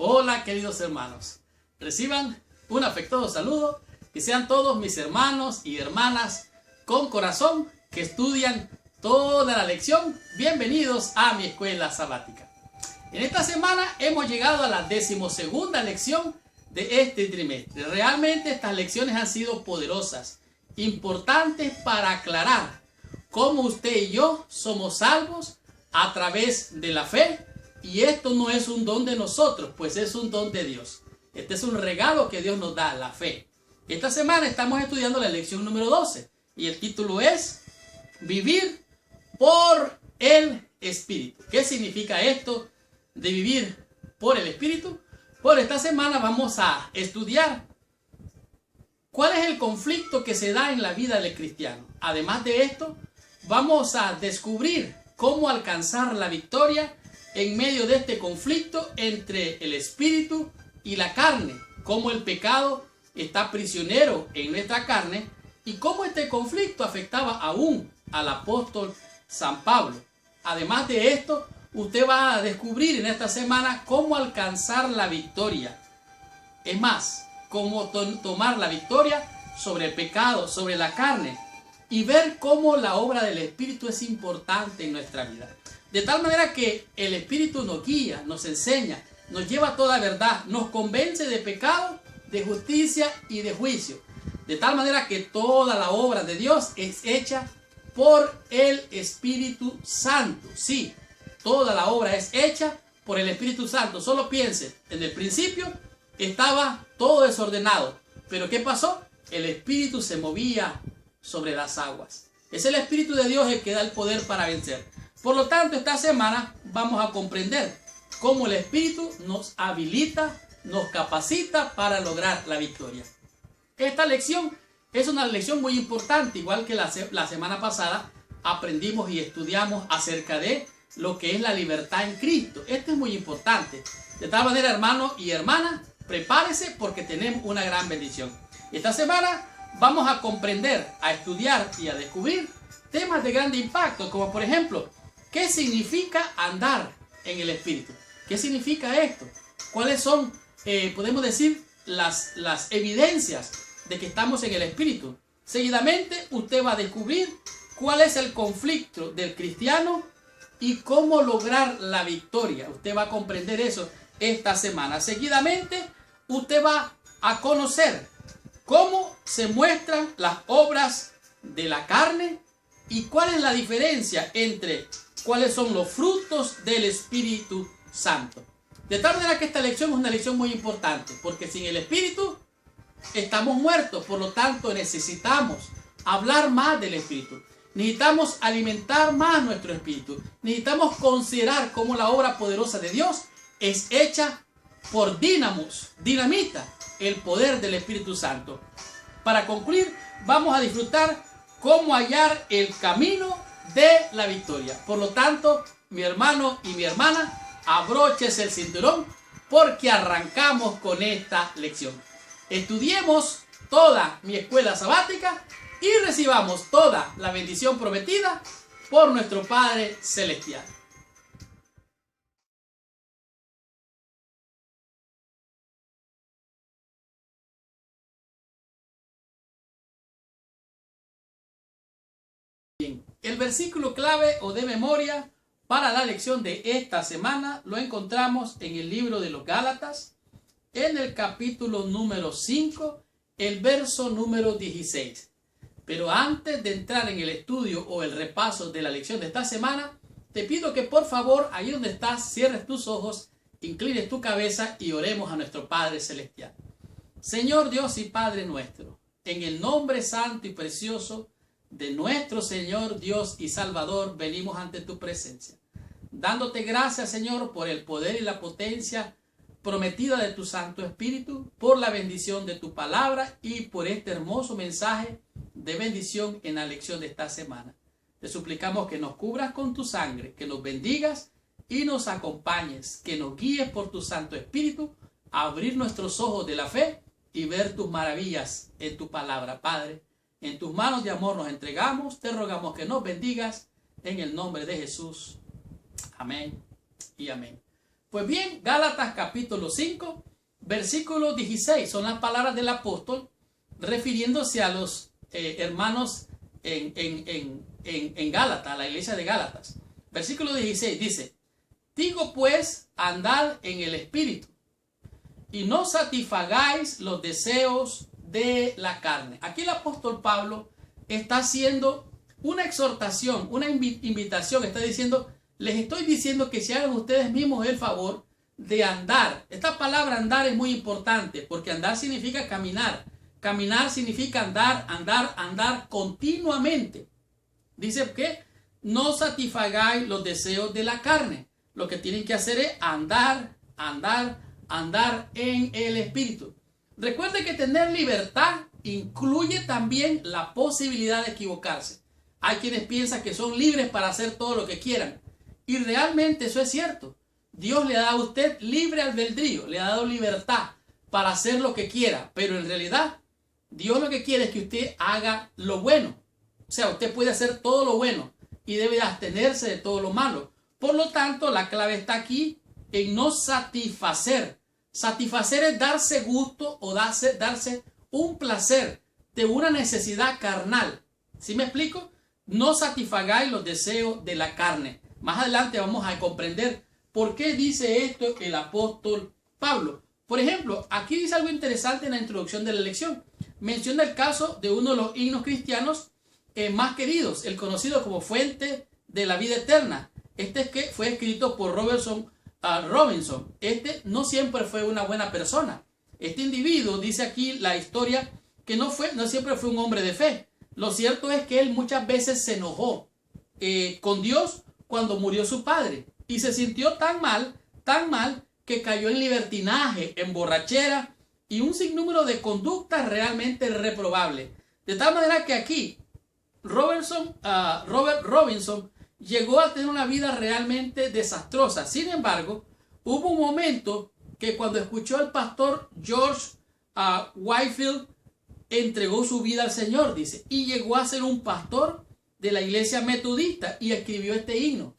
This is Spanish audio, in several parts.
Hola queridos hermanos, reciban un afectuoso saludo, que sean todos mis hermanos y hermanas con corazón que estudian toda la lección. Bienvenidos a mi escuela sabática. En esta semana hemos llegado a la 12ª lección de este trimestre. Realmente estas lecciones han sido poderosas, importantes para aclarar cómo usted y yo somos salvos a través de la fe. Y esto no es un don de nosotros, pues es un don de Dios. Este es un regalo que Dios nos da, la fe. Esta semana estamos estudiando la lección número 12 y el título es Vivir por el Espíritu. ¿Qué significa esto de vivir por el Espíritu? Por esta semana vamos a estudiar cuál es el conflicto que se da en la vida del cristiano. Además de esto, vamos a descubrir cómo alcanzar la victoria en medio de este conflicto entre el espíritu y la carne, cómo el pecado está prisionero en nuestra carne y cómo este conflicto afectaba aún al apóstol San Pablo. Además de esto, usted va a descubrir en esta semana cómo alcanzar la victoria. Es más, cómo tomar la victoria sobre el pecado, sobre la carne y ver cómo la obra del Espíritu es importante en nuestra vida. De tal manera que el Espíritu nos guía, nos enseña, nos lleva a toda verdad, nos convence de pecado, de justicia y de juicio. De tal manera que toda la obra de Dios es hecha por el Espíritu Santo. Sí, toda la obra es hecha por el Espíritu Santo. Solo piense, en el principio estaba todo desordenado. Pero ¿qué pasó? El Espíritu se movía sobre las aguas. Es el Espíritu de Dios el que da el poder para vencer. Por lo tanto, esta semana vamos a comprender cómo el Espíritu nos habilita, nos capacita para lograr la victoria. Esta lección es una lección muy importante, igual que la semana pasada aprendimos y estudiamos acerca de lo que es la libertad en Cristo. Esto es muy importante. De tal manera, hermano y hermana, prepárese porque tenemos una gran bendición. Esta semana vamos a comprender, a estudiar y a descubrir temas de grande impacto, como por ejemplo, ¿qué significa andar en el Espíritu? ¿Qué significa esto? ¿Cuáles son, podemos decir, las evidencias de que estamos en el Espíritu? Seguidamente, usted va a descubrir cuál es el conflicto del cristiano y cómo lograr la victoria. Usted va a comprender eso esta semana. Seguidamente, usted va a conocer cómo se muestran las obras de la carne y cuál es la diferencia entre cuáles son los frutos del Espíritu Santo. De tal manera que esta lección es una lección muy importante, porque sin el Espíritu estamos muertos. Por lo tanto, necesitamos hablar más del Espíritu. Necesitamos alimentar más nuestro espíritu. Necesitamos considerar cómo la obra poderosa de Dios es hecha por dinamita el poder del Espíritu Santo. Para concluir, vamos a disfrutar cómo hallar el camino de la victoria. Por lo tanto, mi hermano y mi hermana, abróchese el cinturón porque arrancamos con esta lección. Estudiemos toda mi escuela sabática y recibamos toda la bendición prometida por nuestro Padre Celestial. Bien, el versículo clave o de memoria para la lección de esta semana lo encontramos en el libro de los Gálatas, en el capítulo número 5, el verso número 16. Pero antes de entrar en el estudio o el repaso de la lección de esta semana, te pido que por favor, ahí donde estás, cierres tus ojos, inclines tu cabeza y oremos a nuestro Padre Celestial. Señor Dios y Padre nuestro, en el nombre santo y precioso de nuestro Señor Dios y Salvador, venimos ante tu presencia, dándote gracias, Señor, por el poder y la potencia prometida de tu Santo Espíritu, por la bendición de tu palabra y por este hermoso mensaje de bendición en la lección de esta semana. Te suplicamos que nos cubras con tu sangre, que nos bendigas y nos acompañes, que nos guíes por tu Santo Espíritu a abrir nuestros ojos de la fe y ver tus maravillas en tu palabra. Padre, en tus manos de amor nos entregamos, te rogamos que nos bendigas en el nombre de Jesús. Amén y amén. Pues bien, Gálatas capítulo 5, versículo 16, son las palabras del apóstol refiriéndose a los hermanos en Gálatas, a la iglesia de Gálatas. Versículo 16 dice: digo pues, andad en el Espíritu, y no satisfagáis los deseos de la carne. Aquí el apóstol Pablo está haciendo una exhortación, una invitación, está diciendo, les estoy diciendo que se hagan ustedes mismos el favor de andar. Esta palabra andar es muy importante, porque andar significa caminar. Caminar significa andar continuamente. Dice que no satisfagáis los deseos de la carne. Lo que tienen que hacer es andar en el Espíritu. Recuerde que tener libertad incluye también la posibilidad de equivocarse. Hay quienes piensan que son libres para hacer todo lo que quieran. Y realmente eso es cierto. Dios le da a usted libre albedrío, le ha dado libertad para hacer lo que quiera. Pero en realidad, Dios lo que quiere es que usted haga lo bueno. O sea, usted puede hacer todo lo bueno y debe abstenerse de todo lo malo. Por lo tanto, la clave está aquí en no satisfacer. Satisfacer es darse gusto o darse un placer de una necesidad carnal. ¿Sí me explico? No satisfagáis los deseos de la carne. Más adelante vamos a comprender por qué dice esto el apóstol Pablo. Por ejemplo, aquí dice algo interesante en la introducción de la lección. Menciona el caso de uno de los himnos cristianos más queridos, el conocido como Fuente de la Vida Eterna. Este que fue escrito por Robinson. Este no siempre fue una buena persona. Este individuo, dice aquí la historia, que no siempre fue un hombre de fe. Lo cierto es que él muchas veces se enojó con Dios cuando murió su padre y se sintió tan mal, que cayó en libertinaje, en borrachera y un sinnúmero de conductas realmente reprobables. De tal manera que aquí Robert Robinson llegó a tener una vida realmente desastrosa. Sin embargo, hubo un momento que cuando escuchó al pastor George Whitefield, entregó su vida al Señor, dice, y llegó a ser un pastor de la iglesia metodista y escribió este himno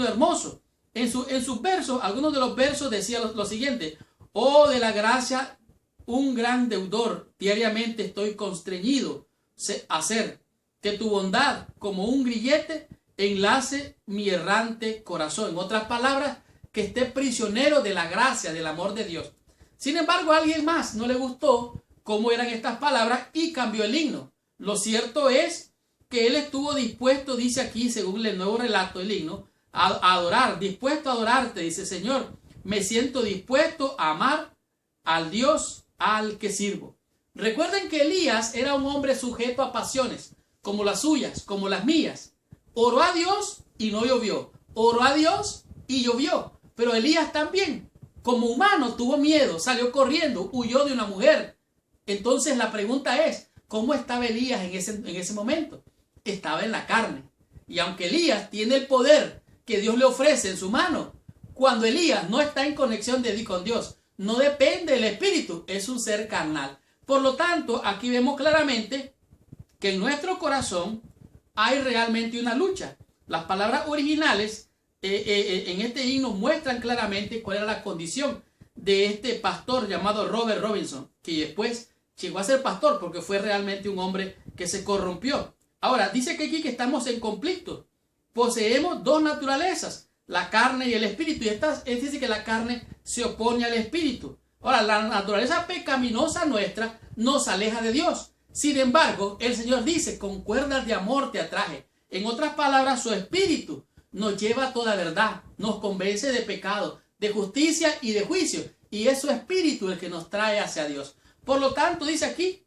hermoso. En sus versos, algunos de los versos decían lo siguiente: oh, de la gracia, un gran deudor, diariamente estoy constreñido a hacer que tu bondad, como un grillete, enlace mi errante corazón. En otras palabras, que esté prisionero de la gracia, del amor de Dios. Sin embargo, a alguien más no le gustó cómo eran estas palabras y cambió el himno. Lo cierto es que él estuvo dispuesto, dice aquí, según el nuevo relato del himno, a adorar, dispuesto a adorarte. Dice: Señor, me siento dispuesto a amar al Dios al que sirvo. Recuerden que Elías era un hombre sujeto a pasiones, como las suyas, como las mías. Oró a Dios y no llovió. Oró a Dios y llovió. Pero Elías también, como humano, tuvo miedo, salió corriendo, huyó de una mujer. Entonces la pregunta es, ¿cómo estaba Elías en ese momento? Estaba en la carne. Y aunque Elías tiene el poder que Dios le ofrece en su mano, cuando Elías no está en conexión con Dios, no depende del Espíritu, es un ser carnal. Por lo tanto, aquí vemos claramente que en nuestro corazón hay realmente una lucha. Las palabras originales en este himno muestran claramente cuál era la condición de este pastor llamado Robert Robinson, que después llegó a ser pastor porque fue realmente un hombre que se corrompió. Ahora, dice que aquí que estamos en conflicto. Poseemos dos naturalezas, la carne y el espíritu. Y dice que la carne se opone al espíritu. Ahora, la naturaleza pecaminosa nuestra nos aleja de Dios. Sin embargo, el Señor dice: con cuerdas de amor te atraje. En otras palabras, su espíritu nos lleva a toda verdad, nos convence de pecado, de justicia y de juicio. Y es su espíritu el que nos trae hacia Dios. Por lo tanto, dice aquí,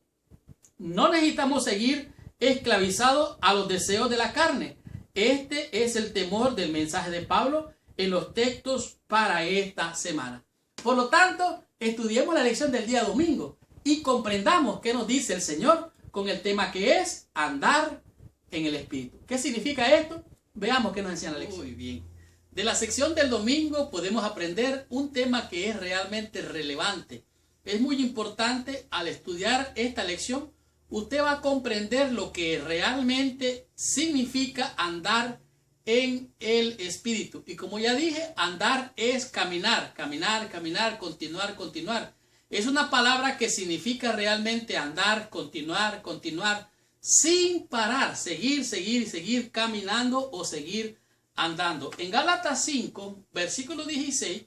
no necesitamos seguir esclavizados a los deseos de la carne. Este es el temor del mensaje de Pablo en los textos para esta semana. Por lo tanto, estudiemos la lección del día domingo y comprendamos qué nos dice el Señor con el tema que es andar en el Espíritu. ¿Qué significa esto? Veamos qué nos enseña la lección. Muy bien. De la sección del domingo podemos aprender un tema que es realmente relevante. Es muy importante. Al estudiar esta lección, usted va a comprender lo que realmente significa andar en el espíritu. Y como ya dije, andar es caminar, caminar, caminar, continuar, continuar. Es una palabra que significa realmente andar, continuar, continuar, sin parar, seguir, seguir, seguir caminando o seguir andando. En Gálatas 5, versículo 16,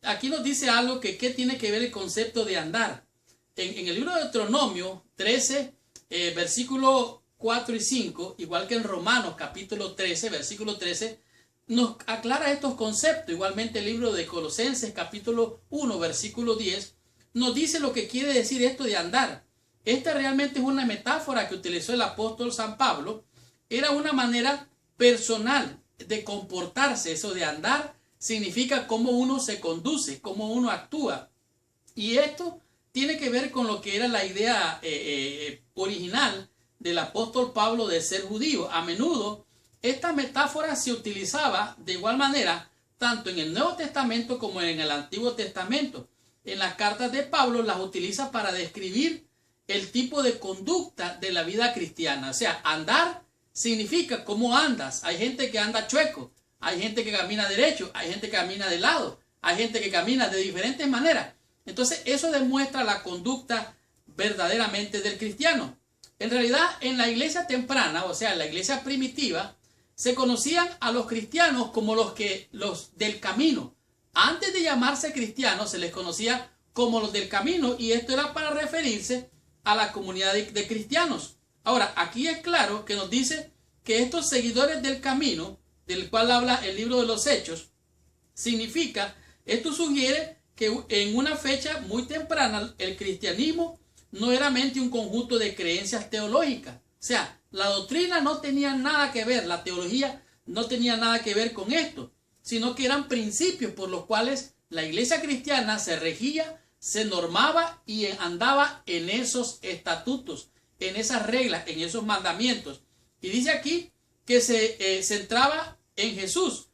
aquí nos dice algo que ¿qué tiene que ver el concepto de andar? En el libro de Deuteronomio 13, versículo 4 y 5, igual que en Romanos capítulo 13, versículo 13, nos aclara estos conceptos. Igualmente el libro de Colosenses capítulo 1, versículo 10, nos dice lo que quiere decir esto de andar. Esta realmente es una metáfora que utilizó el apóstol San Pablo. Era una manera personal de comportarse. Eso de andar significa cómo uno se conduce, cómo uno actúa. Y esto tiene que ver con lo que era la idea original del apóstol Pablo de ser judío. A menudo esta metáfora se utilizaba de igual manera tanto en el Nuevo Testamento como en el Antiguo Testamento. En las cartas de Pablo las utiliza para describir el tipo de conducta de la vida cristiana. O sea, andar significa cómo andas. Hay gente que anda chueco, hay gente que camina derecho, hay gente que camina de lado, hay gente que camina de diferentes maneras. Entonces eso demuestra la conducta verdaderamente del cristiano. En realidad, en la iglesia temprana, o sea, en la iglesia primitiva, se conocían a los cristianos como los del camino. Antes de llamarse cristianos, se les conocía como los del camino, y esto era para referirse a la comunidad de cristianos. Ahora, aquí es claro que nos dice que estos seguidores del camino, del cual habla el libro de los Hechos, esto sugiere que en una fecha muy temprana el cristianismo no era meramente un conjunto de creencias teológicas. O sea, la doctrina no tenía nada que ver, la teología no tenía nada que ver con esto, sino que eran principios por los cuales la iglesia cristiana se regía, se normaba y andaba en esos estatutos, en esas reglas, en esos mandamientos. Y dice aquí que se centraba en Jesús,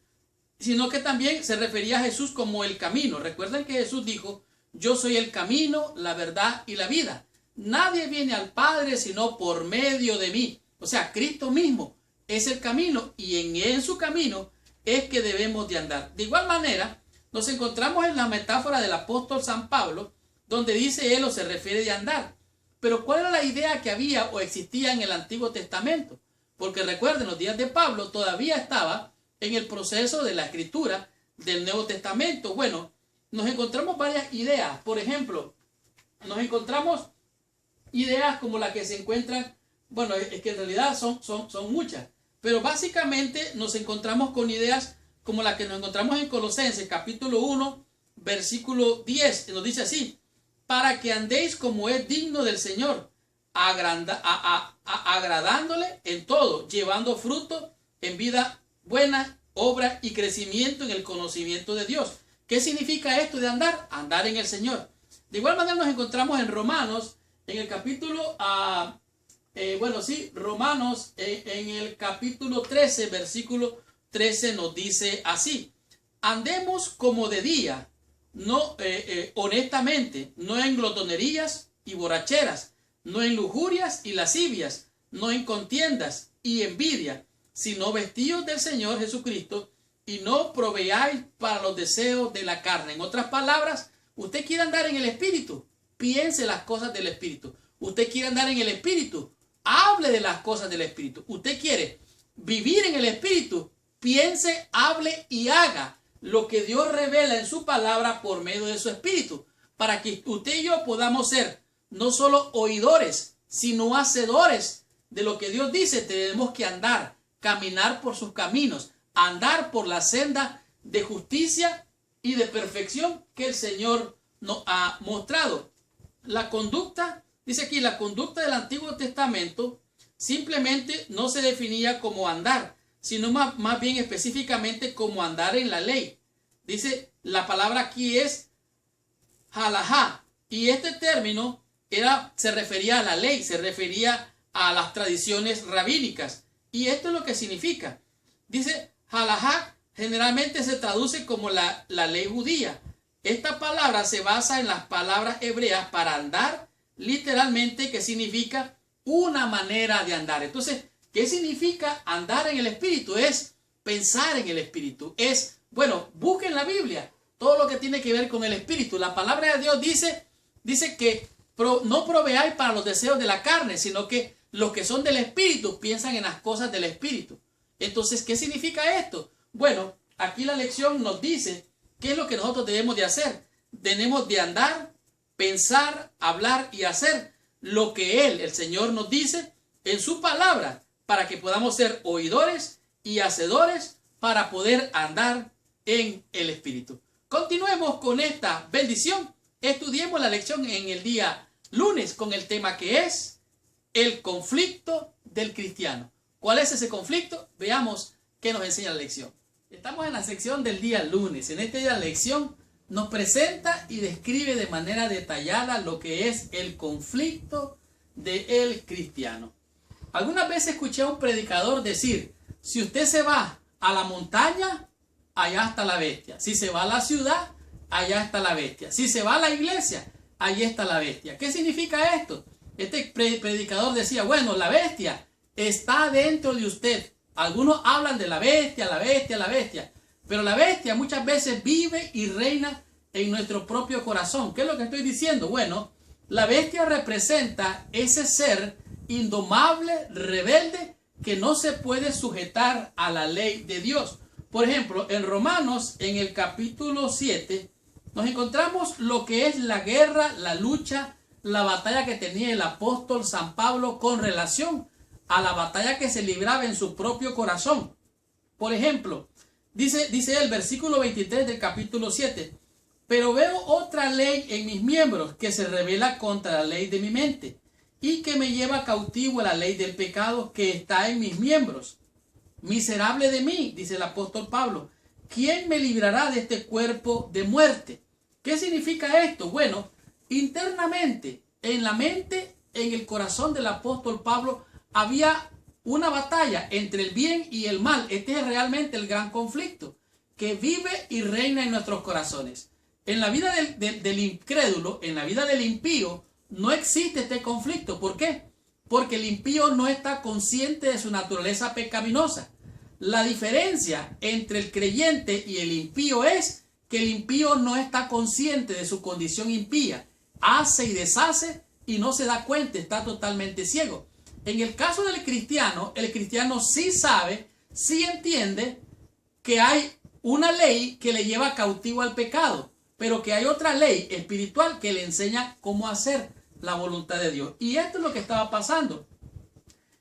sino que también se refería a Jesús como el camino. Recuerden que Jesús dijo: yo soy el camino, la verdad y la vida. Nadie viene al Padre sino por medio de mí. O sea, Cristo mismo es el camino, y en su camino es que debemos de andar. De igual manera, nos encontramos en la metáfora del apóstol San Pablo, donde dice él o se refiere de andar. Pero ¿cuál era la idea que había o existía en el Antiguo Testamento? Porque recuerden, los días de Pablo todavía estaba en el proceso de la escritura del Nuevo Testamento. Bueno, nos encontramos varias ideas. Por ejemplo, nos encontramos ideas como las que se encuentran, bueno, es que en realidad son muchas, pero básicamente nos encontramos con ideas como las que nos encontramos en Colosenses capítulo 1, versículo 10, nos dice así: para que andéis como es digno del Señor, agradándole en todo, llevando fruto en vida buena, obra y crecimiento en el conocimiento de Dios. ¿Qué significa esto de andar? Andar en el Señor. De igual manera nos encontramos en Romanos, en el capítulo, Romanos, en el capítulo 13, versículo 13 nos dice así: andemos como de día, no honestamente, no en glotonerías y borracheras, no en lujurias y lascivias, no en contiendas y envidia, sino vestidos del Señor Jesucristo, y no proveáis para los deseos de la carne. En otras palabras, usted quiere andar en el Espíritu, piense las cosas del Espíritu. Usted quiere andar en el Espíritu, hable de las cosas del Espíritu. Usted quiere vivir en el Espíritu, piense, hable y haga lo que Dios revela en su palabra por medio de su Espíritu, para que usted y yo podamos ser no solo oidores, sino hacedores de lo que Dios dice. Tenemos que andar, caminar por sus caminos, andar por la senda de justicia y de perfección que el Señor nos ha mostrado. La conducta, dice aquí, la conducta del Antiguo Testamento simplemente no se definía como andar, sino más bien específicamente como andar en la ley. Dice, la palabra aquí es halajá, y este término se refería a la ley, se refería a las tradiciones rabínicas, y esto es lo que significa. Dice, halajá generalmente se traduce como la ley judía. Esta palabra se basa en las palabras hebreas para andar, literalmente, que significa una manera de andar. Entonces, ¿qué significa andar en el Espíritu? Es pensar en el Espíritu. Es, bueno, busquen la Biblia, todo lo que tiene que ver con el Espíritu. La palabra de Dios dice que no proveáis para los deseos de la carne, sino que los que son del Espíritu piensan en las cosas del Espíritu. Entonces, ¿qué significa esto? Bueno, aquí la lección nos dice qué es lo que nosotros debemos de hacer. Tenemos de andar, pensar, hablar y hacer lo que Él, el Señor, nos dice en su palabra, para que podamos ser oidores y hacedores para poder andar en el Espíritu. Continuemos con esta bendición. Estudiemos la lección en el día lunes con el tema que es el conflicto del cristiano. ¿Cuál es ese conflicto? Veamos qué nos enseña la lección. Estamos en la sección del día lunes. En este día la lección nos presenta y describe de manera detallada lo que es el conflicto del cristiano. Algunas veces escuché a un predicador decir: si usted se va a la montaña, allá está la bestia. Si se va a la ciudad, allá está la bestia. Si se va a la iglesia, allí está la bestia. ¿Qué significa esto? Este predicador decía: bueno, la bestia está dentro de usted. Algunos hablan de la bestia, la bestia, la bestia. Pero la bestia muchas veces vive y reina en nuestro propio corazón. ¿Qué es lo que estoy diciendo? Bueno, la bestia representa ese ser indomable, rebelde, que no se puede sujetar a la ley de Dios. Por ejemplo, en Romanos, en el capítulo 7, nos encontramos lo que es la guerra, la lucha, la batalla que tenía el apóstol San Pablo con relación a la batalla que se libraba en su propio corazón. Por ejemplo, dice el versículo 23 del capítulo 7, pero veo otra ley en mis miembros que se revela contra la ley de mi mente y que me lleva cautivo a la ley del pecado que está en mis miembros. Miserable de mí, dice el apóstol Pablo, ¿quién me librará de este cuerpo de muerte? ¿Qué significa esto? Bueno, internamente, en la mente, en el corazón del apóstol Pablo, había una batalla entre el bien y el mal. Este es realmente el gran conflicto que vive y reina en nuestros corazones. En la vida del incrédulo, en la vida del impío, no existe este conflicto. ¿Por qué? Porque el impío no está consciente de su naturaleza pecaminosa. La diferencia entre el creyente y el impío es que el impío no está consciente de su condición impía. Hace y deshace y no se da cuenta, está totalmente ciego. En el caso del cristiano, el cristiano sí sabe, sí entiende que hay una ley que le lleva cautivo al pecado, pero que hay otra ley espiritual que le enseña cómo hacer la voluntad de Dios. Y esto es lo que estaba pasando.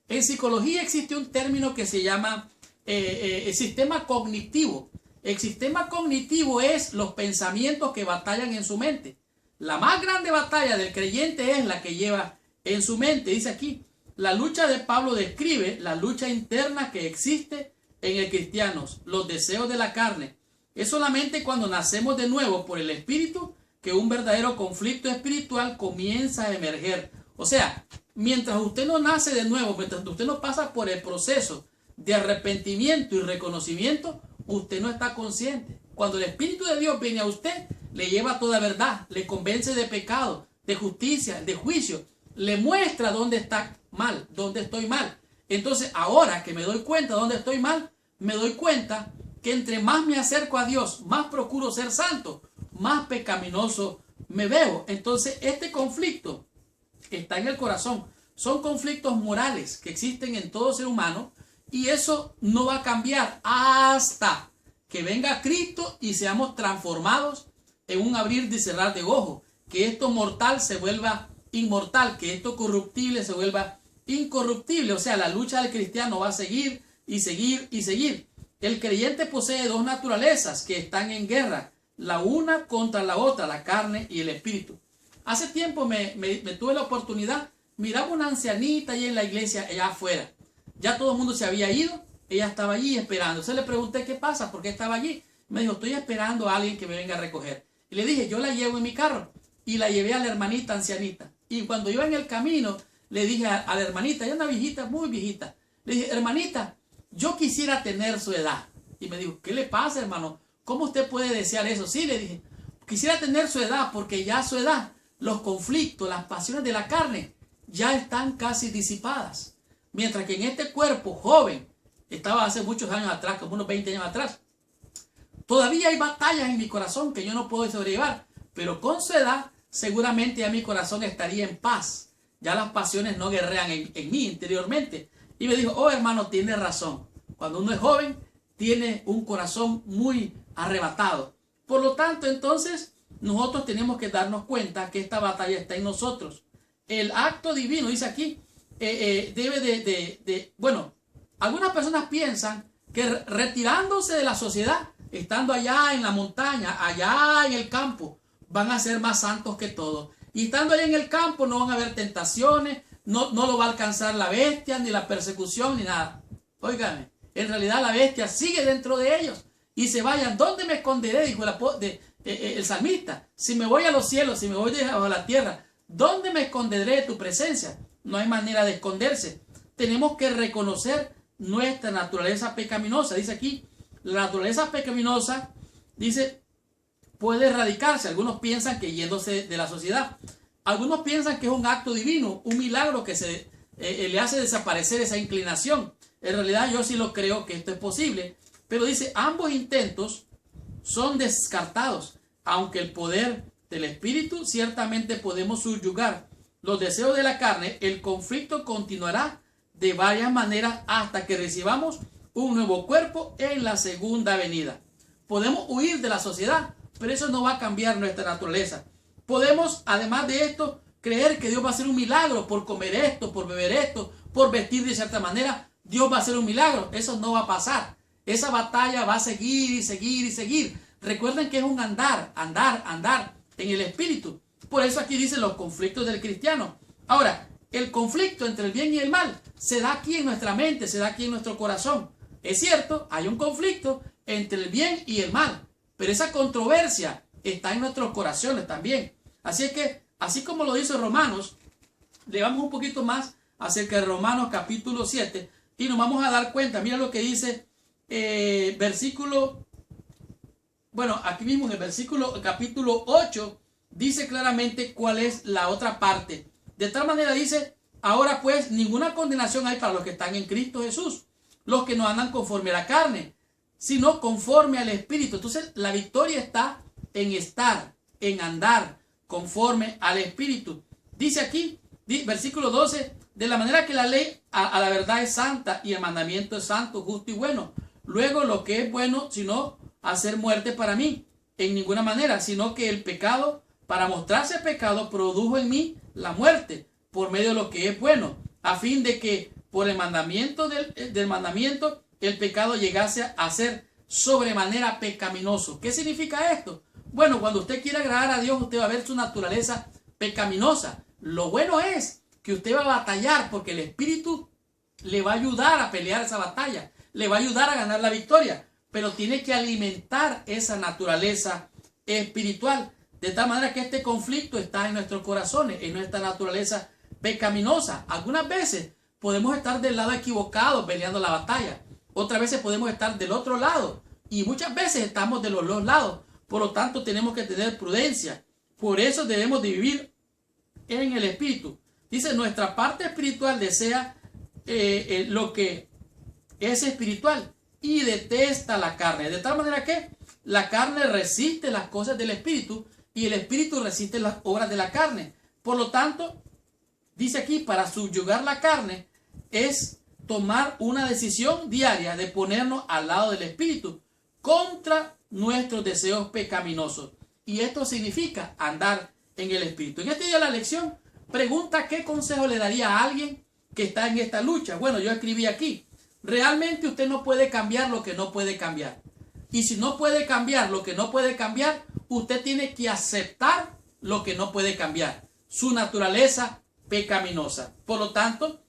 En psicología existe un término que se llama el sistema cognitivo. El sistema cognitivo es los pensamientos que batallan en su mente. La más grande batalla del creyente es la que lleva en su mente. Dice aquí, la lucha de Pablo describe la lucha interna que existe en el cristiano, los deseos de la carne. Es solamente cuando nacemos de nuevo por el Espíritu que un verdadero conflicto espiritual comienza a emerger. O sea, mientras usted no nace de nuevo, mientras usted no pasa por el proceso de arrepentimiento y reconocimiento, usted no está consciente. Cuando el Espíritu de Dios viene a usted, le lleva toda verdad, le convence de pecado, de justicia, de juicio, le muestra dónde está mal, dónde estoy mal. Entonces, ahora que me doy cuenta dónde estoy mal, me doy cuenta que entre más me acerco a Dios, más procuro ser santo, más pecaminoso me veo. Entonces, este conflicto está en el corazón. Son conflictos morales que existen en todo ser humano y eso no va a cambiar hasta que venga Cristo y seamos transformados en un abrir y cerrar de ojos. Que esto mortal se vuelva inmortal, que esto corruptible se vuelva incorruptible. O sea, la lucha del cristiano va a seguir y seguir y seguir. El creyente posee dos naturalezas que están en guerra, la una contra la otra, la carne y el espíritu. Hace tiempo me tuve la oportunidad, miraba una ancianita ahí en la iglesia, allá afuera. Ya todo el mundo se había ido, ella estaba allí esperando. Entonces le pregunté qué pasa, por qué estaba allí. Me dijo, estoy esperando a alguien que me venga a recoger. Y le dije, yo la llevo en mi carro. Y la llevé a la hermanita ancianita. Y cuando iba en el camino, le dije a la hermanita, ella es una viejita, muy viejita. Le dije, hermanita, yo quisiera tener su edad. Y me dijo, ¿qué le pasa, hermano? ¿Cómo usted puede desear eso? Sí, le dije, quisiera tener su edad, porque ya a su edad, los conflictos, las pasiones de la carne, ya están casi disipadas. Mientras que en este cuerpo joven, estaba hace muchos años atrás, como unos 20 años atrás. Todavía hay batallas en mi corazón que yo no puedo sobrellevar, pero con su edad seguramente ya mi corazón estaría en paz. Ya las pasiones no guerrean en mí interiormente. Y me dijo, oh hermano, tiene razón. Cuando uno es joven, tiene un corazón muy arrebatado. Por lo tanto, entonces, nosotros tenemos que darnos cuenta que esta batalla está en nosotros. El acto divino, dice aquí, bueno, algunas personas piensan que retirándose de la sociedad, estando allá en la montaña, allá en el campo, van a ser más santos que todos. Y estando allá en el campo no van a haber tentaciones, no lo va a alcanzar la bestia, ni la persecución, ni nada. Óigame, en realidad la bestia sigue dentro de ellos. Y se vayan, ¿dónde me esconderé? Dijo el salmista. Si me voy a los cielos, si me voy debajo de la tierra, ¿dónde me esconderé de tu presencia? No hay manera de esconderse. Tenemos que reconocer nuestra naturaleza pecaminosa. Dice aquí, la naturaleza pecaminosa, dice, puede erradicarse. Algunos piensan que yéndose de la sociedad. Algunos piensan que es un acto divino, un milagro que le hace desaparecer esa inclinación. En realidad yo sí lo creo que esto es posible. Pero dice, ambos intentos son descartados. Aunque el poder del Espíritu ciertamente podemos subyugar los deseos de la carne, el conflicto continuará de varias maneras hasta que recibamos un nuevo cuerpo en la segunda venida. Podemos huir de la sociedad, pero eso no va a cambiar nuestra naturaleza. Podemos, además de esto, creer que Dios va a hacer un milagro por comer esto, por beber esto, por vestir de cierta manera. Dios va a hacer un milagro. Eso no va a pasar. Esa batalla va a seguir y seguir y seguir. Recuerden que es un andar en el Espíritu. Por eso aquí dice los conflictos del cristiano. Ahora, el conflicto entre el bien y el mal se da aquí en nuestra mente, se da aquí en nuestro corazón. Es cierto, hay un conflicto entre el bien y el mal, pero esa controversia está en nuestros corazones también. Así es que, así como lo dice Romanos, leamos un poquito más acerca de Romanos capítulo 7 y nos vamos a dar cuenta. Mira lo que dice aquí mismo en el capítulo 8, dice claramente cuál es la otra parte. De tal manera dice, ahora pues ninguna condenación hay para los que están en Cristo Jesús, los que no andan conforme a la carne, sino conforme al Espíritu. Entonces la victoria está en estar, en andar conforme al Espíritu. Dice aquí, versículo 12, de la manera que la ley a la verdad es santa y el mandamiento es santo, justo y bueno. Luego lo que es bueno, sino hacer muerte para mí, en ninguna manera, sino que el pecado, para mostrarse pecado, produjo en mí la muerte, por medio de lo que es bueno, a fin de que por el mandamiento del mandamiento, el pecado llegase a ser sobremanera pecaminoso. ¿Qué significa esto? Bueno, cuando usted quiere agradar a Dios, usted va a ver su naturaleza pecaminosa. Lo bueno es que usted va a batallar porque el Espíritu le va a ayudar a pelear esa batalla, le va a ayudar a ganar la victoria, pero tiene que alimentar esa naturaleza espiritual, de tal manera que este conflicto está en nuestros corazones, en nuestra naturaleza pecaminosa. Algunas veces podemos estar del lado equivocado peleando la batalla, otras veces podemos estar del otro lado y muchas veces estamos de los dos lados. Por lo tanto, tenemos que tener prudencia. Por eso debemos de vivir en el Espíritu. Dice, nuestra parte espiritual desea lo que es espiritual y detesta la carne. De tal manera que la carne resiste las cosas del Espíritu y el Espíritu resiste las obras de la carne. Por lo tanto, dice aquí, para subyugar la carne es tomar una decisión diaria de ponernos al lado del Espíritu contra nuestros deseos pecaminosos. Y esto significa andar en el Espíritu. En este día de la lección, pregunta qué consejo le daría a alguien que está en esta lucha. Bueno, yo escribí aquí, realmente usted no puede cambiar lo que no puede cambiar. Y si no puede cambiar lo que no puede cambiar, usted tiene que aceptar lo que no puede cambiar, su naturaleza pecaminosa. Por lo tanto,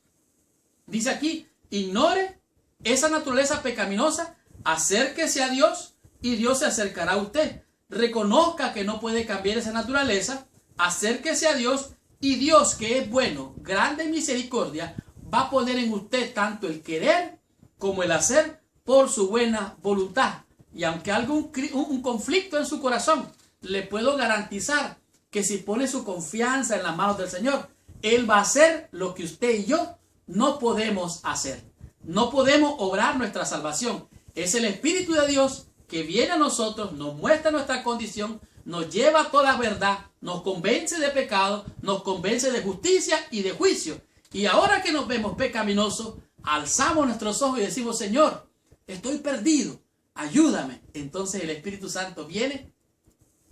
dice aquí, ignore esa naturaleza pecaminosa, acérquese a Dios y Dios se acercará a usted. Reconozca que no puede cambiar esa naturaleza, acérquese a Dios y Dios, que es bueno, grande en misericordia, va a poner en usted tanto el querer como el hacer por su buena voluntad. Y aunque haya un conflicto en su corazón, le puedo garantizar que si pone su confianza en las manos del Señor, Él va a hacer lo que usted y yo no podemos hacer. No podemos obrar nuestra salvación. Es el Espíritu de Dios que viene a nosotros, nos muestra nuestra condición, nos lleva a toda verdad, nos convence de pecado, nos convence de justicia y de juicio. Y ahora que nos vemos pecaminosos, alzamos nuestros ojos y decimos: Señor, estoy perdido, ayúdame. Entonces el Espíritu Santo viene,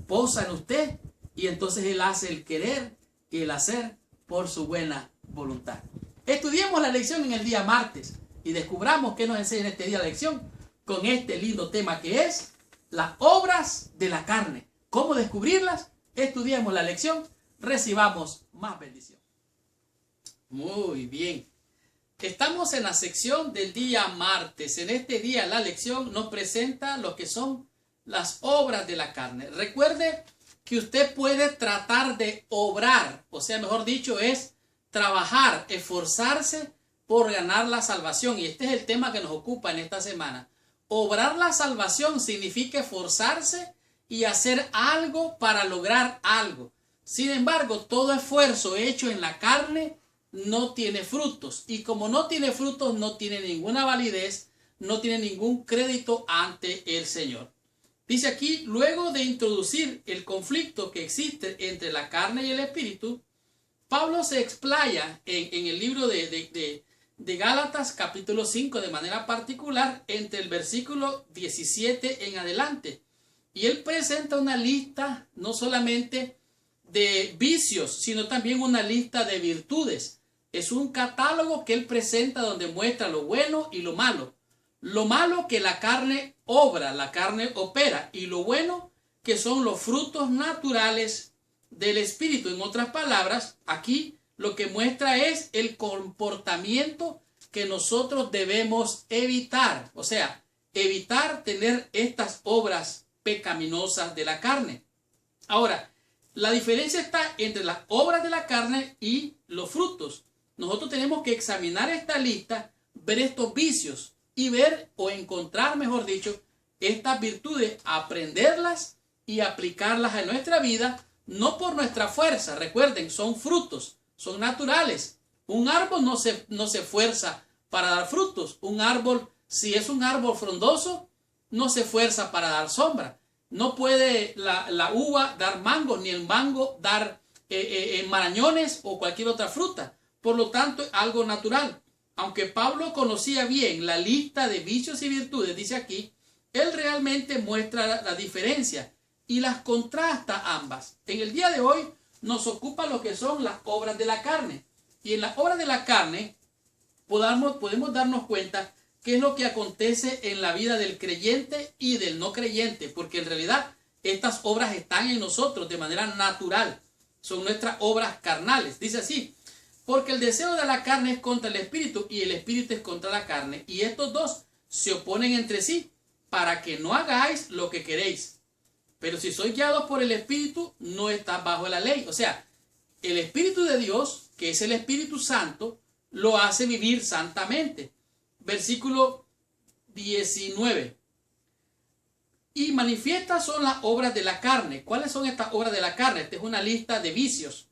posa en usted, y entonces Él hace el querer y el hacer por su buena voluntad. Estudiemos la lección en el día martes y descubramos qué nos enseña en este día la lección con este lindo tema que es las obras de la carne. ¿Cómo descubrirlas? Estudiemos la lección, recibamos más bendición. Muy bien. Estamos en la sección del día martes. En este día la lección nos presenta lo que son las obras de la carne. Recuerde que usted puede tratar de obrar, o sea, mejor dicho, es trabajar, esforzarse por ganar la salvación. Y este es el tema que nos ocupa en esta semana. Obrar la salvación significa esforzarse y hacer algo para lograr algo. Sin embargo, todo esfuerzo hecho en la carne no tiene frutos. Y como no tiene frutos, no tiene ninguna validez, no tiene ningún crédito ante el Señor. Dice aquí: luego de introducir el conflicto que existe entre la carne y el espíritu, Pablo se explaya en el libro de Gálatas capítulo 5 de manera particular entre el versículo 17 en adelante. Y él presenta una lista no solamente de vicios, sino también una lista de virtudes. Es un catálogo que él presenta donde muestra lo bueno y lo malo. Lo malo que la carne obra, la carne opera, y lo bueno que son los frutos naturales del Espíritu. En otras palabras, aquí lo que muestra es el comportamiento que nosotros debemos evitar. O sea, evitar tener estas obras pecaminosas de la carne. Ahora, la diferencia está entre las obras de la carne y los frutos. Nosotros tenemos que examinar esta lista, ver estos vicios y ver o encontrar, mejor dicho, estas virtudes, aprenderlas y aplicarlas a nuestra vida, no por nuestra fuerza. Recuerden, son frutos, son naturales. Un árbol no se esfuerza para dar frutos. Un árbol, si es un árbol frondoso, no se esfuerza para dar sombra. No puede la uva dar mangos, ni el mango dar marañones o cualquier otra fruta. Por lo tanto, es algo natural. Aunque Pablo conocía bien la lista de vicios y virtudes, dice aquí, él realmente muestra la diferencia y las contrasta ambas. En el día de hoy nos ocupa lo que son las obras de la carne. Y en las obras de la carne podemos darnos cuenta qué es lo que acontece en la vida del creyente y del no creyente, porque en realidad estas obras están en nosotros de manera natural. Son nuestras obras carnales. Dice así: porque el deseo de la carne es contra el espíritu y el espíritu es contra la carne, y estos dos se oponen entre sí para que no hagáis lo que queréis. Pero si sois guiados por el espíritu, no estáis bajo la ley. O sea, el Espíritu de Dios, que es el Espíritu Santo, lo hace vivir santamente. Versículo 19. Y manifiestas son las obras de la carne. ¿Cuáles son estas obras de la carne? Esta es una lista de vicios.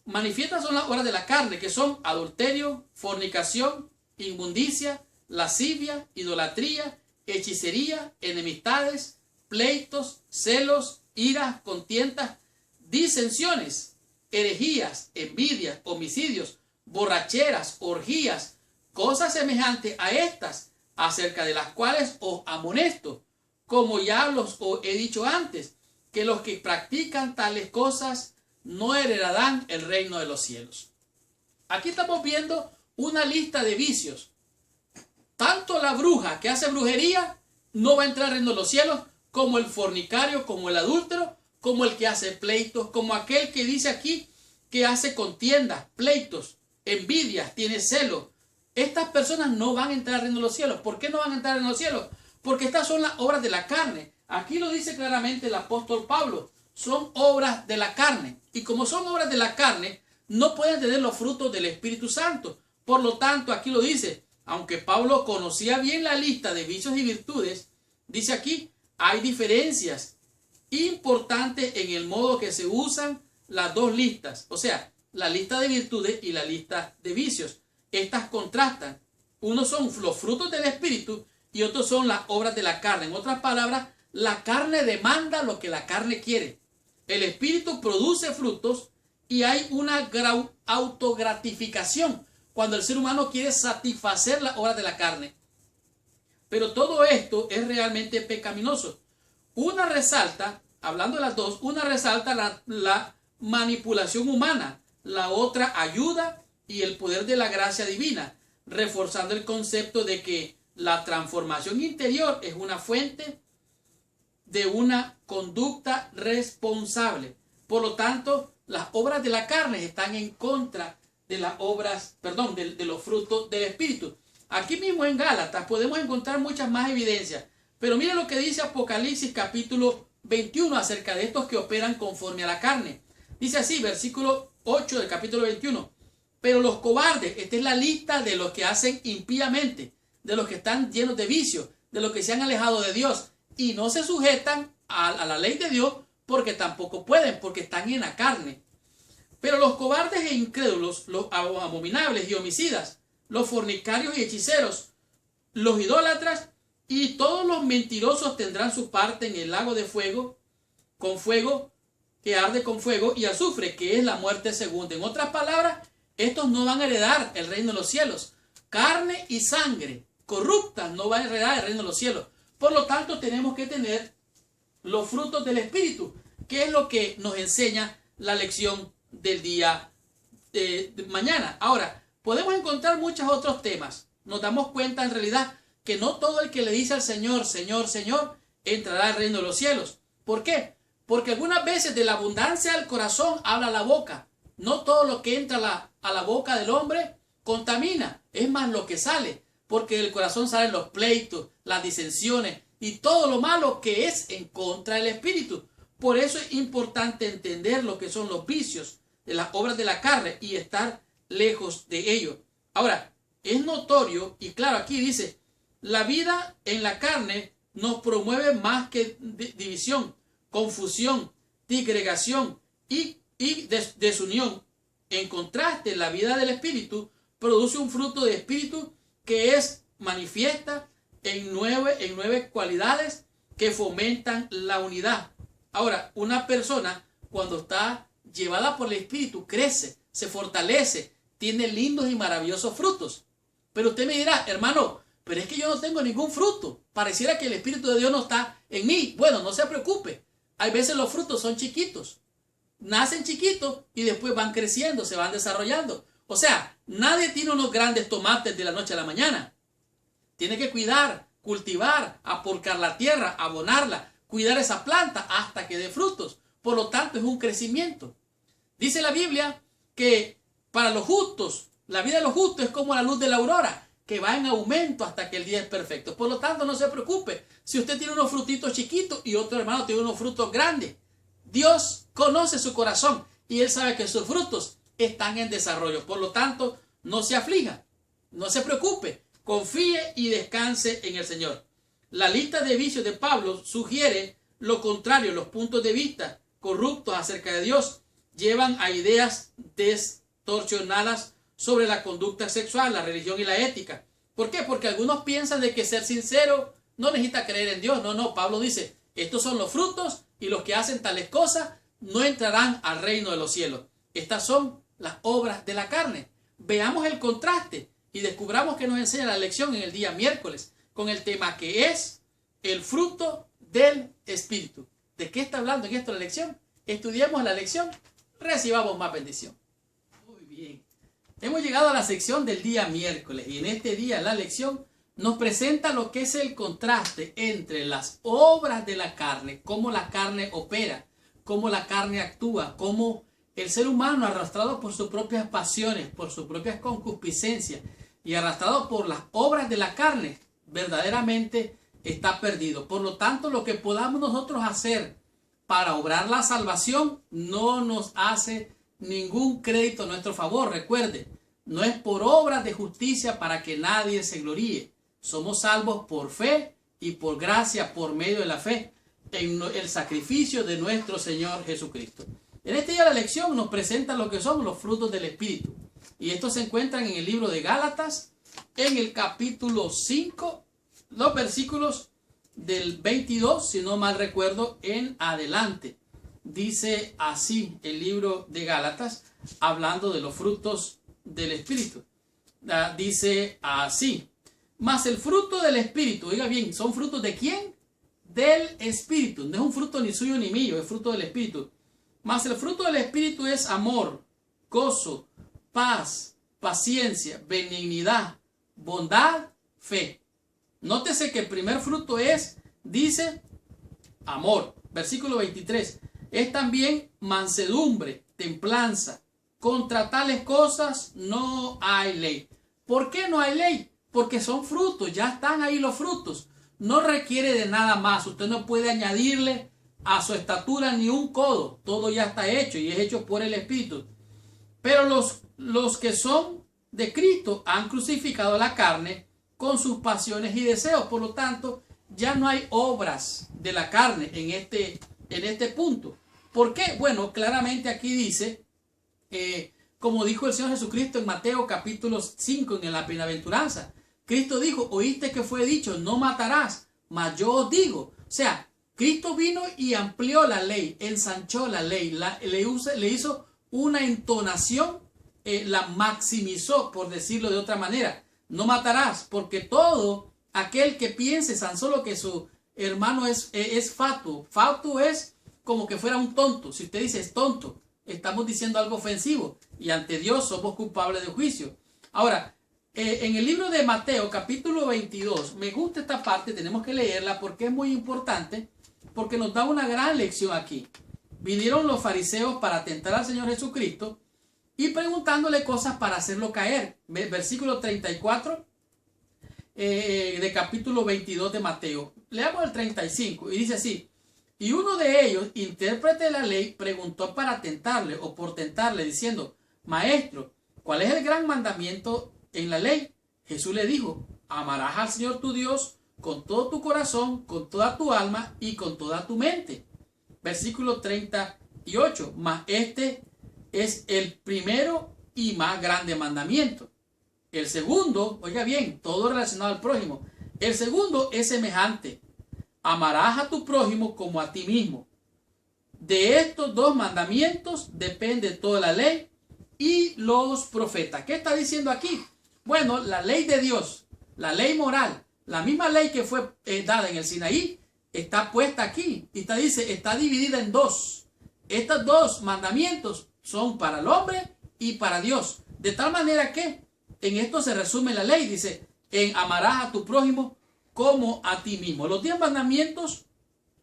Manifiestas son las obras de la carne, que son adulterio, fornicación, inmundicia, lascivia, idolatría, hechicería, enemistades, pleitos, celos, iras, contiendas, disensiones, herejías, envidias, homicidios, borracheras, orgías, cosas semejantes a estas, acerca de las cuales os amonesto, como ya los he dicho antes, que los que practican tales cosas no heredarán el reino de los cielos. Aquí estamos viendo una lista de vicios. Tanto la bruja que hace brujería no va a entrar al reino de los cielos, como el fornicario, como el adúltero, como el que hace pleitos, como aquel que dice aquí que hace contiendas, pleitos, envidias, tiene celo. Estas personas no van a entrar al reino de los cielos. ¿Por qué no van a entrar en los cielos? Porque estas son las obras de la carne. Aquí lo dice claramente el apóstol Pablo. Son obras de la carne. Y como son obras de la carne, no pueden tener los frutos del Espíritu Santo. Por lo tanto, aquí lo dice, aunque Pablo conocía bien la lista de vicios y virtudes, dice aquí, hay diferencias importantes en el modo que se usan las dos listas. O sea, la lista de virtudes y la lista de vicios. Estas contrastan. Unos son los frutos del Espíritu y otros son las obras de la carne. En otras palabras, la carne demanda lo que la carne quiere. El Espíritu produce frutos y hay una autogratificación cuando el ser humano quiere satisfacer las obras de la carne. Pero todo esto es realmente pecaminoso. Una resalta, hablando de las dos, una resalta la manipulación humana, la otra ayuda y el poder de la gracia divina, reforzando el concepto de que la transformación interior es una fuente de una conducta responsable. Por lo tanto, las obras de la carne están en contra de las obras, de los frutos del Espíritu. Aquí mismo en Gálatas podemos encontrar muchas más evidencias. Pero mire lo que dice Apocalipsis capítulo 21 acerca de estos que operan conforme a la carne. Dice así, versículo 8 del capítulo 21. Pero los cobardes, esta es la lista de los que hacen impíamente, de los que están llenos de vicios, de los que se han alejado de Dios y no se sujetan a la ley de Dios porque tampoco pueden, porque están en la carne. Pero los cobardes e incrédulos, los abominables y homicidas, los fornicarios y hechiceros, los idólatras y todos los mentirosos tendrán su parte en el lago de fuego, con fuego que arde con fuego y azufre, que es la muerte segunda. En otras palabras, estos no van a heredar el reino de los cielos. Carne y sangre corruptas no van a heredar el reino de los cielos. Por lo tanto, tenemos que tener los frutos del Espíritu, que es lo que nos enseña la lección del día de mañana. Ahora, podemos encontrar muchos otros temas. Nos damos cuenta en realidad que no todo el que le dice al Señor, Señor, Señor, entrará al reino de los cielos. ¿Por qué? Porque algunas veces de la abundancia del corazón habla la boca. No todo lo que entra a la boca del hombre contamina, es más lo que sale, porque del corazón salen los pleitos, las disensiones y todo lo malo que es en contra del Espíritu. Por eso es importante entender lo que son los vicios de las obras de la carne y estar lejos de ellos. Ahora, es notorio y claro, aquí dice, la vida en la carne nos promueve más que división, confusión, disgregación y desunión. En contraste, la vida del Espíritu produce un fruto de Espíritu que es manifiesta en nueve cualidades que fomentan la unidad. Ahora, una persona cuando está llevada por el Espíritu crece, se fortalece, tiene lindos y maravillosos frutos. Pero usted me dirá, hermano, pero es que yo no tengo ningún fruto. Pareciera que el Espíritu de Dios no está en mí. Bueno, no se preocupe. Hay veces los frutos son chiquitos. Nacen chiquitos y después van creciendo, se van desarrollando. O sea, nadie tiene unos grandes tomates de la noche a la mañana. Tiene que cuidar, cultivar, apurcar la tierra, abonarla, cuidar esa planta hasta que dé frutos. Por lo tanto, es un crecimiento. Dice la Biblia que para los justos, la vida de los justos es como la luz de la aurora, que va en aumento hasta que el día es perfecto. Por lo tanto, no se preocupe. Si usted tiene unos frutitos chiquitos y otro hermano tiene unos frutos grandes, Dios conoce su corazón y Él sabe que sus frutos están en desarrollo. Por lo tanto, no se aflija, no se preocupe, confíe y descanse en el Señor. La lista de vicios de Pablo sugiere lo contrario. Los puntos de vista corruptos acerca de Dios llevan a ideas distorsionadas sobre la conducta sexual, la religión y la ética. ¿Por qué? Porque algunos piensan de que ser sincero no necesita creer en Dios. No, Pablo dice, estos son los frutos y los que hacen tales cosas no entrarán al reino de los cielos. Estas son las obras de la carne. Veamos el contraste y descubramos que nos enseña la lección en el día miércoles con el tema que es el fruto del Espíritu. ¿De qué está hablando en esto la lección? Estudiemos la lección, recibamos más bendición. Muy bien. Hemos llegado a la sección del día miércoles y en este día la lección nos presenta lo que es el contraste entre las obras de la carne, cómo la carne opera, cómo la carne actúa, cómo el ser humano arrastrado por sus propias pasiones, por sus propias concupiscencias y arrastrado por las obras de la carne, verdaderamente está perdido. Por lo tanto, lo que podamos nosotros hacer para obrar la salvación no nos hace ningún crédito a nuestro favor. Recuerde, no es por obras de justicia para que nadie se gloríe. Somos salvos por fe y por gracia por medio de la fe en el sacrificio de nuestro Señor Jesucristo. En este día la lección nos presenta lo que son los frutos del Espíritu. Y estos se encuentran en el libro de Gálatas, en el capítulo 5, los versículos del 22, si no mal recuerdo, en adelante. Dice así el libro de Gálatas, hablando de los frutos del Espíritu. Dice así: mas el fruto del Espíritu, oiga bien, ¿son frutos de quién? Del Espíritu. No es un fruto ni suyo ni mío, es fruto del Espíritu. Mas el fruto del Espíritu es amor, gozo, paz, paciencia, benignidad, bondad, fe. Nótese que el primer fruto es, dice, amor. Versículo 23. Es también mansedumbre, templanza. Contra tales cosas no hay ley. ¿Por qué no hay ley? Porque son frutos, ya están ahí los frutos. No requiere de nada más. Usted no puede añadirle a su estatura ni un codo. Todo ya está hecho y es hecho por el Espíritu. Pero los que son de Cristo han crucificado la carne con sus pasiones y deseos. Por lo tanto, ya no hay obras de la carne en este punto. ¿Por qué? Bueno, claramente aquí dice, como dijo el Señor Jesucristo en Mateo capítulo 5 en la bienaventuranza. Cristo dijo: oíste que fue dicho, no matarás, mas yo os digo. O sea, Cristo vino y amplió la ley, ensanchó la ley, le hizo una entonación, la maximizó, por decirlo de otra manera. No matarás, porque todo aquel que piense tan solo que su hermano es fatuo. Fatuo es como que fuera un tonto. Si usted dice es tonto, estamos diciendo algo ofensivo y ante Dios somos culpables de juicio. Ahora, en el libro de Mateo capítulo 22, me gusta esta parte, tenemos que leerla porque es muy importante, porque nos da una gran lección aquí. Vinieron los fariseos para tentar al Señor Jesucristo y preguntándole cosas para hacerlo caer. Versículo 34 de capítulo 22 de Mateo. Leamos el 35 y dice así: y uno de ellos, intérprete de la ley, preguntó para tentarle o por tentarle, diciendo: maestro, ¿cuál es el gran mandamiento en la ley? Jesús le dijo: amarás al Señor tu Dios con todo tu corazón, con toda tu alma y con toda tu mente. Versículo 38. Mas este es el primero y más grande mandamiento. El segundo, oiga bien, todo relacionado al prójimo. El segundo es semejante: amarás a tu prójimo como a ti mismo. De estos dos mandamientos depende toda la ley y los profetas. ¿Qué está diciendo aquí? Bueno, la ley de Dios, la ley moral, la misma ley que fue dada en el Sinaí, está puesta aquí. Y está dividida en dos. Estos dos mandamientos son para el hombre y para Dios. De tal manera que en esto se resume la ley. Dice: en amarás a tu prójimo como a ti mismo. Los 10 mandamientos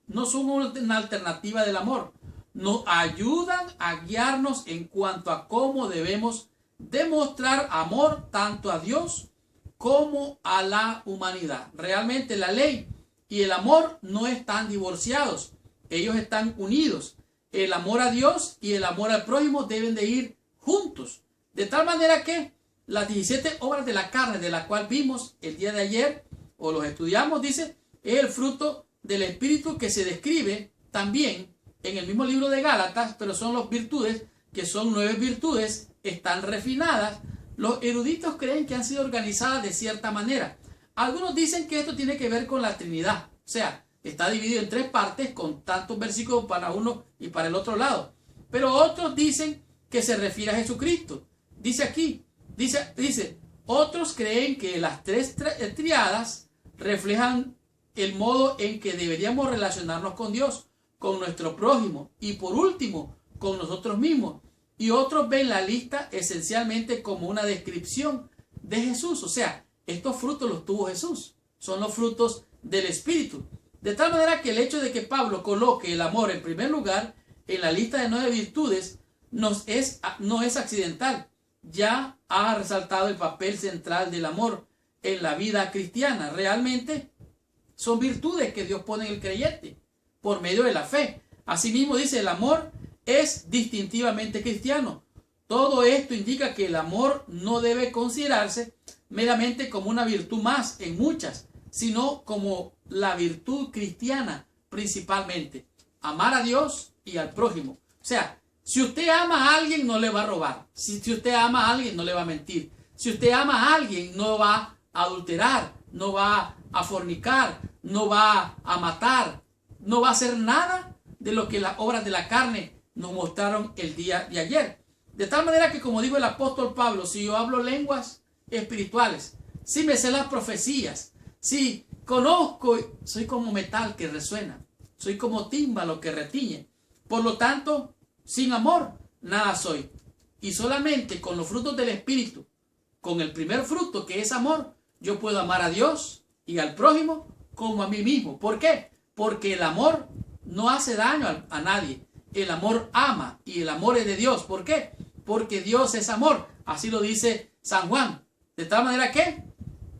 no son una alternativa del amor. Nos ayudan a guiarnos en cuanto a cómo debemos demostrar amor tanto a Dios como a la humanidad. Realmente la ley y el amor no están divorciados. Ellos están unidos. El amor a Dios y el amor al prójimo deben de ir juntos. De tal manera que las 17 obras de la carne, de la cual vimos el día de ayer, o los estudiamos, dice, es el fruto del Espíritu, que se describe también en el mismo libro de Gálatas, pero son las virtudes, que son 9 virtudes, están refinadas. Los eruditos creen que han sido organizadas de cierta manera. Algunos dicen que esto tiene que ver con la Trinidad, o sea, está dividido en 3 partes con tantos versículos para uno y para el otro lado. Pero otros dicen que se refiere a Jesucristo. Dice aquí, dice, otros creen que las 3 triadas reflejan el modo en que deberíamos relacionarnos con Dios, con nuestro prójimo y por último con nosotros mismos. Y otros ven la lista esencialmente como una descripción de Jesús. O sea, estos frutos los tuvo Jesús. Son los frutos del Espíritu. De tal manera que el hecho de que Pablo coloque el amor en primer lugar en la lista de 9 virtudes no es accidental. Ya ha resaltado el papel central del amor en la vida cristiana. Realmente son virtudes que Dios pone en el creyente por medio de la fe. Asimismo dice, el amor es distintivamente cristiano. Todo esto indica que el amor no debe considerarse meramente como una virtud más en muchas, sino como la virtud cristiana principalmente. Amar a Dios y al prójimo. O sea, si usted ama a alguien no le va a robar. Si usted ama a alguien no le va a mentir. Si usted ama a alguien, no va a adulterar, no va a fornicar, no va a matar, no va a hacer nada de lo que las obras de la carne nos mostraron el día de ayer. De tal manera que, como dijo el apóstol Pablo, si yo hablo lenguas espirituales, si me sé las profecías, si conozco, soy como metal que resuena, soy como tímbalo que retiñe. Por lo tanto, sin amor, nada soy. Y solamente con los frutos del Espíritu, con el primer fruto que es amor, yo puedo amar a Dios y al prójimo como a mí mismo. ¿Por qué? Porque el amor no hace daño a nadie. El amor ama y el amor es de Dios. ¿Por qué? Porque Dios es amor. Así lo dice San Juan. De tal manera que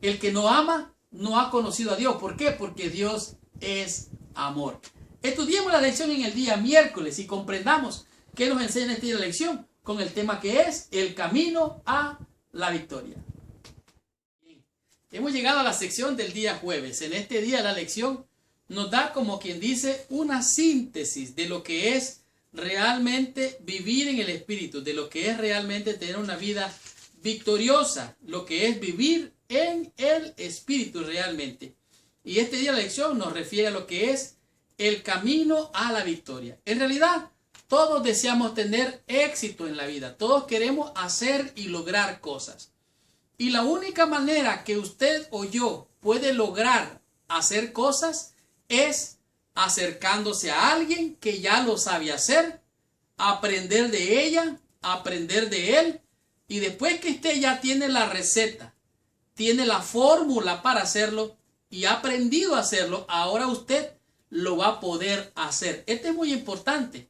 el que no ama no ha conocido a Dios. ¿Por qué? Porque Dios es amor. Estudiemos la lección en el día miércoles y comprendamos qué nos enseña esta lección con el tema que es el camino a la victoria. Bien. Hemos llegado a la sección del día jueves. En este día la lección nos da, como quien dice, una síntesis de lo que es realmente vivir en el Espíritu, de lo que es realmente tener una vida victoriosa, lo que es vivir en el Espíritu realmente. Y este día la lección nos refiere a lo que es el camino a la victoria. En realidad, todos deseamos tener éxito en la vida. Todos queremos hacer y lograr cosas. Y la única manera que usted o yo puede lograr hacer cosas es acercándose a alguien que ya lo sabe hacer, aprender de ella, aprender de él. Y después que usted ya tiene la receta, tiene la fórmula para hacerlo y ha aprendido a hacerlo, ahora usted lo va a poder hacer. Esto es muy importante.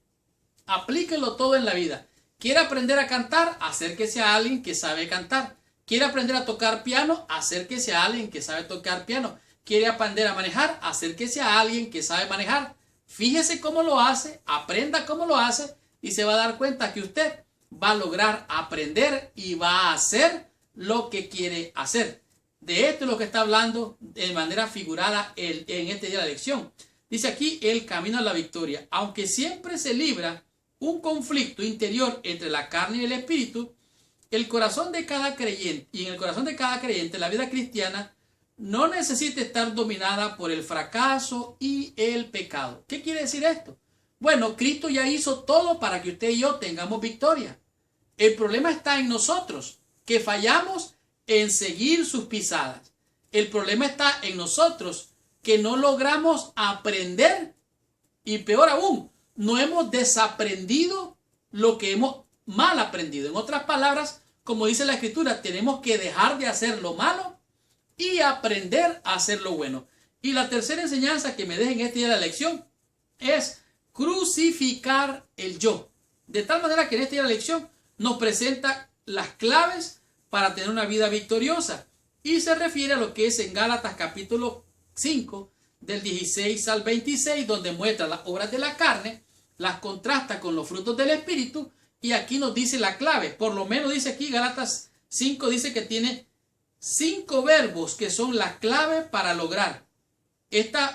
Aplíquelo todo en la vida. ¿Quiere aprender a cantar? Acérquese a alguien que sabe cantar. ¿Quiere aprender a tocar piano? Acérquese a alguien que sabe tocar piano. ¿Quiere aprender a manejar? Acérquese a alguien que sabe manejar. Fíjese cómo lo hace, aprenda cómo lo hace y se va a dar cuenta que usted va a lograr aprender y va a hacer lo que quiere hacer. De esto es lo que está hablando de manera figurada en este día de la lección. Dice aquí el camino a la victoria. Aunque siempre se libra un conflicto interior entre la carne y el espíritu, el corazón de cada creyente, y en el corazón de cada creyente, la vida cristiana no necesita estar dominada por el fracaso y el pecado. ¿Qué quiere decir esto? Bueno, Cristo ya hizo todo para que usted y yo tengamos victoria. El problema está en nosotros, que fallamos en seguir sus pisadas. El problema está en nosotros, que no logramos aprender y peor aún, no hemos desaprendido lo que hemos mal aprendido. En otras palabras, como dice la Escritura, tenemos que dejar de hacer lo malo y aprender a hacer lo bueno. Y la tercera enseñanza que me deja en este día de la lección es crucificar el yo. De tal manera que en este día de la lección nos presenta las claves para tener una vida victoriosa. Y se refiere a lo que es en Gálatas capítulo 5, del 16 al 26, donde muestra las obras de la carne, las contrasta con los frutos del Espíritu, y aquí nos dice la clave. Por lo menos dice aquí, Gálatas 5 dice que tiene 5 verbos que son la clave para lograr.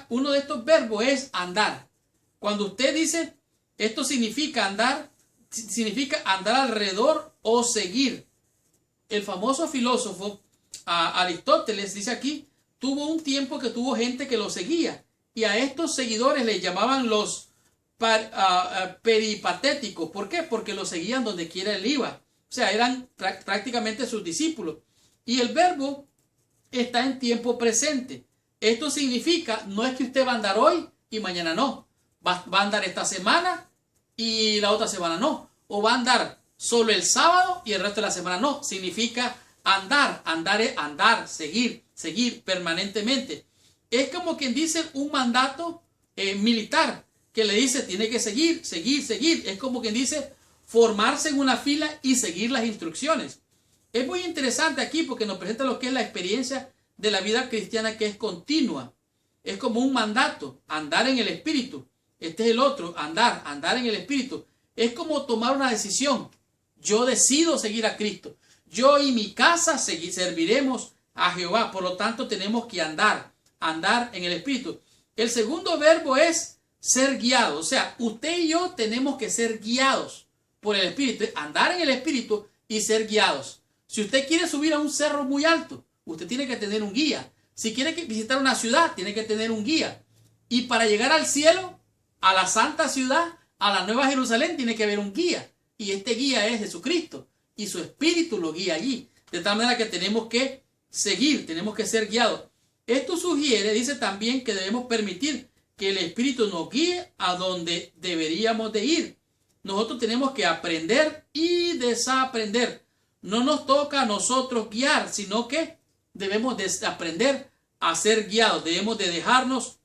Uno de estos verbos es andar. Cuando usted dice, esto significa andar alrededor o seguir. El famoso filósofo Aristóteles dice aquí, tuvo un tiempo que tuvo gente que lo seguía, y a estos seguidores les llamaban los peripatéticos. ¿Por qué? Porque lo seguían donde quiera él iba. O sea, eran prácticamente sus discípulos. Y el verbo está en tiempo presente. Esto significa, no es que usted va a andar hoy y mañana no. Va a andar esta semana y la otra semana no. O va a andar solo el sábado y el resto de la semana no. Significa andar. Andar es andar, seguir permanentemente. Es como quien dice un mandato militar que le dice tiene que seguir. Es como quien dice formarse en una fila y seguir las instrucciones. Es muy interesante aquí porque nos presenta lo que es la experiencia de la vida cristiana, que es continua. Es como un mandato, andar en el Espíritu. Este es el otro, andar en el Espíritu. Es como tomar una decisión. Yo decido seguir a Cristo. Yo y mi casa serviremos a Jehová. Por lo tanto, tenemos que andar en el Espíritu. El segundo verbo es ser guiado. O sea, usted y yo tenemos que ser guiados por el Espíritu. Andar en el Espíritu y ser guiados. Si usted quiere subir a un cerro muy alto, usted tiene que tener un guía. Si quiere visitar una ciudad, tiene que tener un guía. Y para llegar al cielo, a la santa ciudad, a la Nueva Jerusalén, tiene que haber un guía. Y este guía es Jesucristo. Y su Espíritu lo guía allí. De tal manera que tenemos que seguir, tenemos que ser guiados. Esto sugiere, dice también, que debemos permitir que el Espíritu nos guíe a donde deberíamos de ir. Nosotros tenemos que aprender y desaprender. No nos toca a nosotros guiar, sino que debemos de aprender a ser guiados. Debemos de dejarnos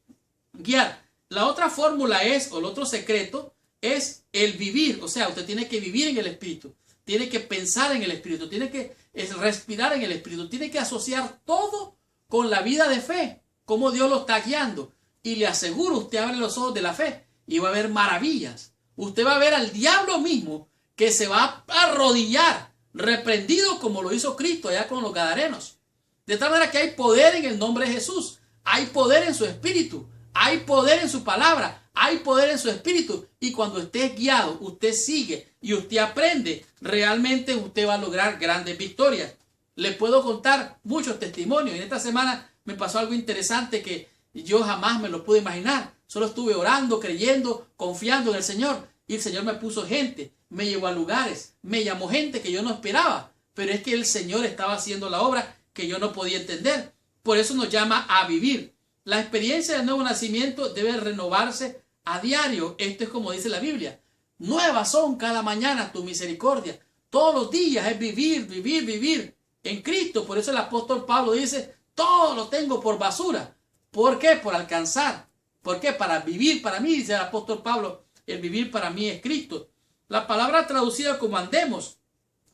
guiar. La otra fórmula es, o el otro secreto, es el vivir. O sea, usted tiene que vivir en el Espíritu. Tiene que pensar en el Espíritu. Tiene que respirar en el Espíritu. Tiene que asociar todo con la vida de fe. Cómo Dios lo está guiando. Y le aseguro, usted abre los ojos de la fe y va a ver maravillas. Usted va a ver al diablo mismo que se va a arrodillar, reprendido como lo hizo Cristo allá con los gadarenos. De tal manera que hay poder en el nombre de Jesús. Hay poder en su Espíritu. Hay poder en su palabra. Hay poder en su Espíritu. Y cuando usted es guiado, usted sigue y usted aprende, realmente usted va a lograr grandes victorias. Le puedo contar muchos testimonios. En esta semana me pasó algo interesante que yo jamás me lo pude imaginar. Solo estuve orando, creyendo, confiando en el Señor. Y el Señor me puso gente, me llevó a lugares, me llamó gente que yo no esperaba. Pero es que el Señor estaba haciendo la obra que yo no podía entender. Por eso nos llama a vivir. La experiencia del nuevo nacimiento debe renovarse a diario. Esto es como dice la Biblia. Nuevas son cada mañana tu misericordia. Todos los días es vivir, vivir, vivir en Cristo. Por eso el apóstol Pablo dice, todo lo tengo por basura. ¿Por qué? Por alcanzar. ¿Por qué? Para vivir para mí, dice el apóstol Pablo. El vivir para mí es Cristo. La palabra traducida como andemos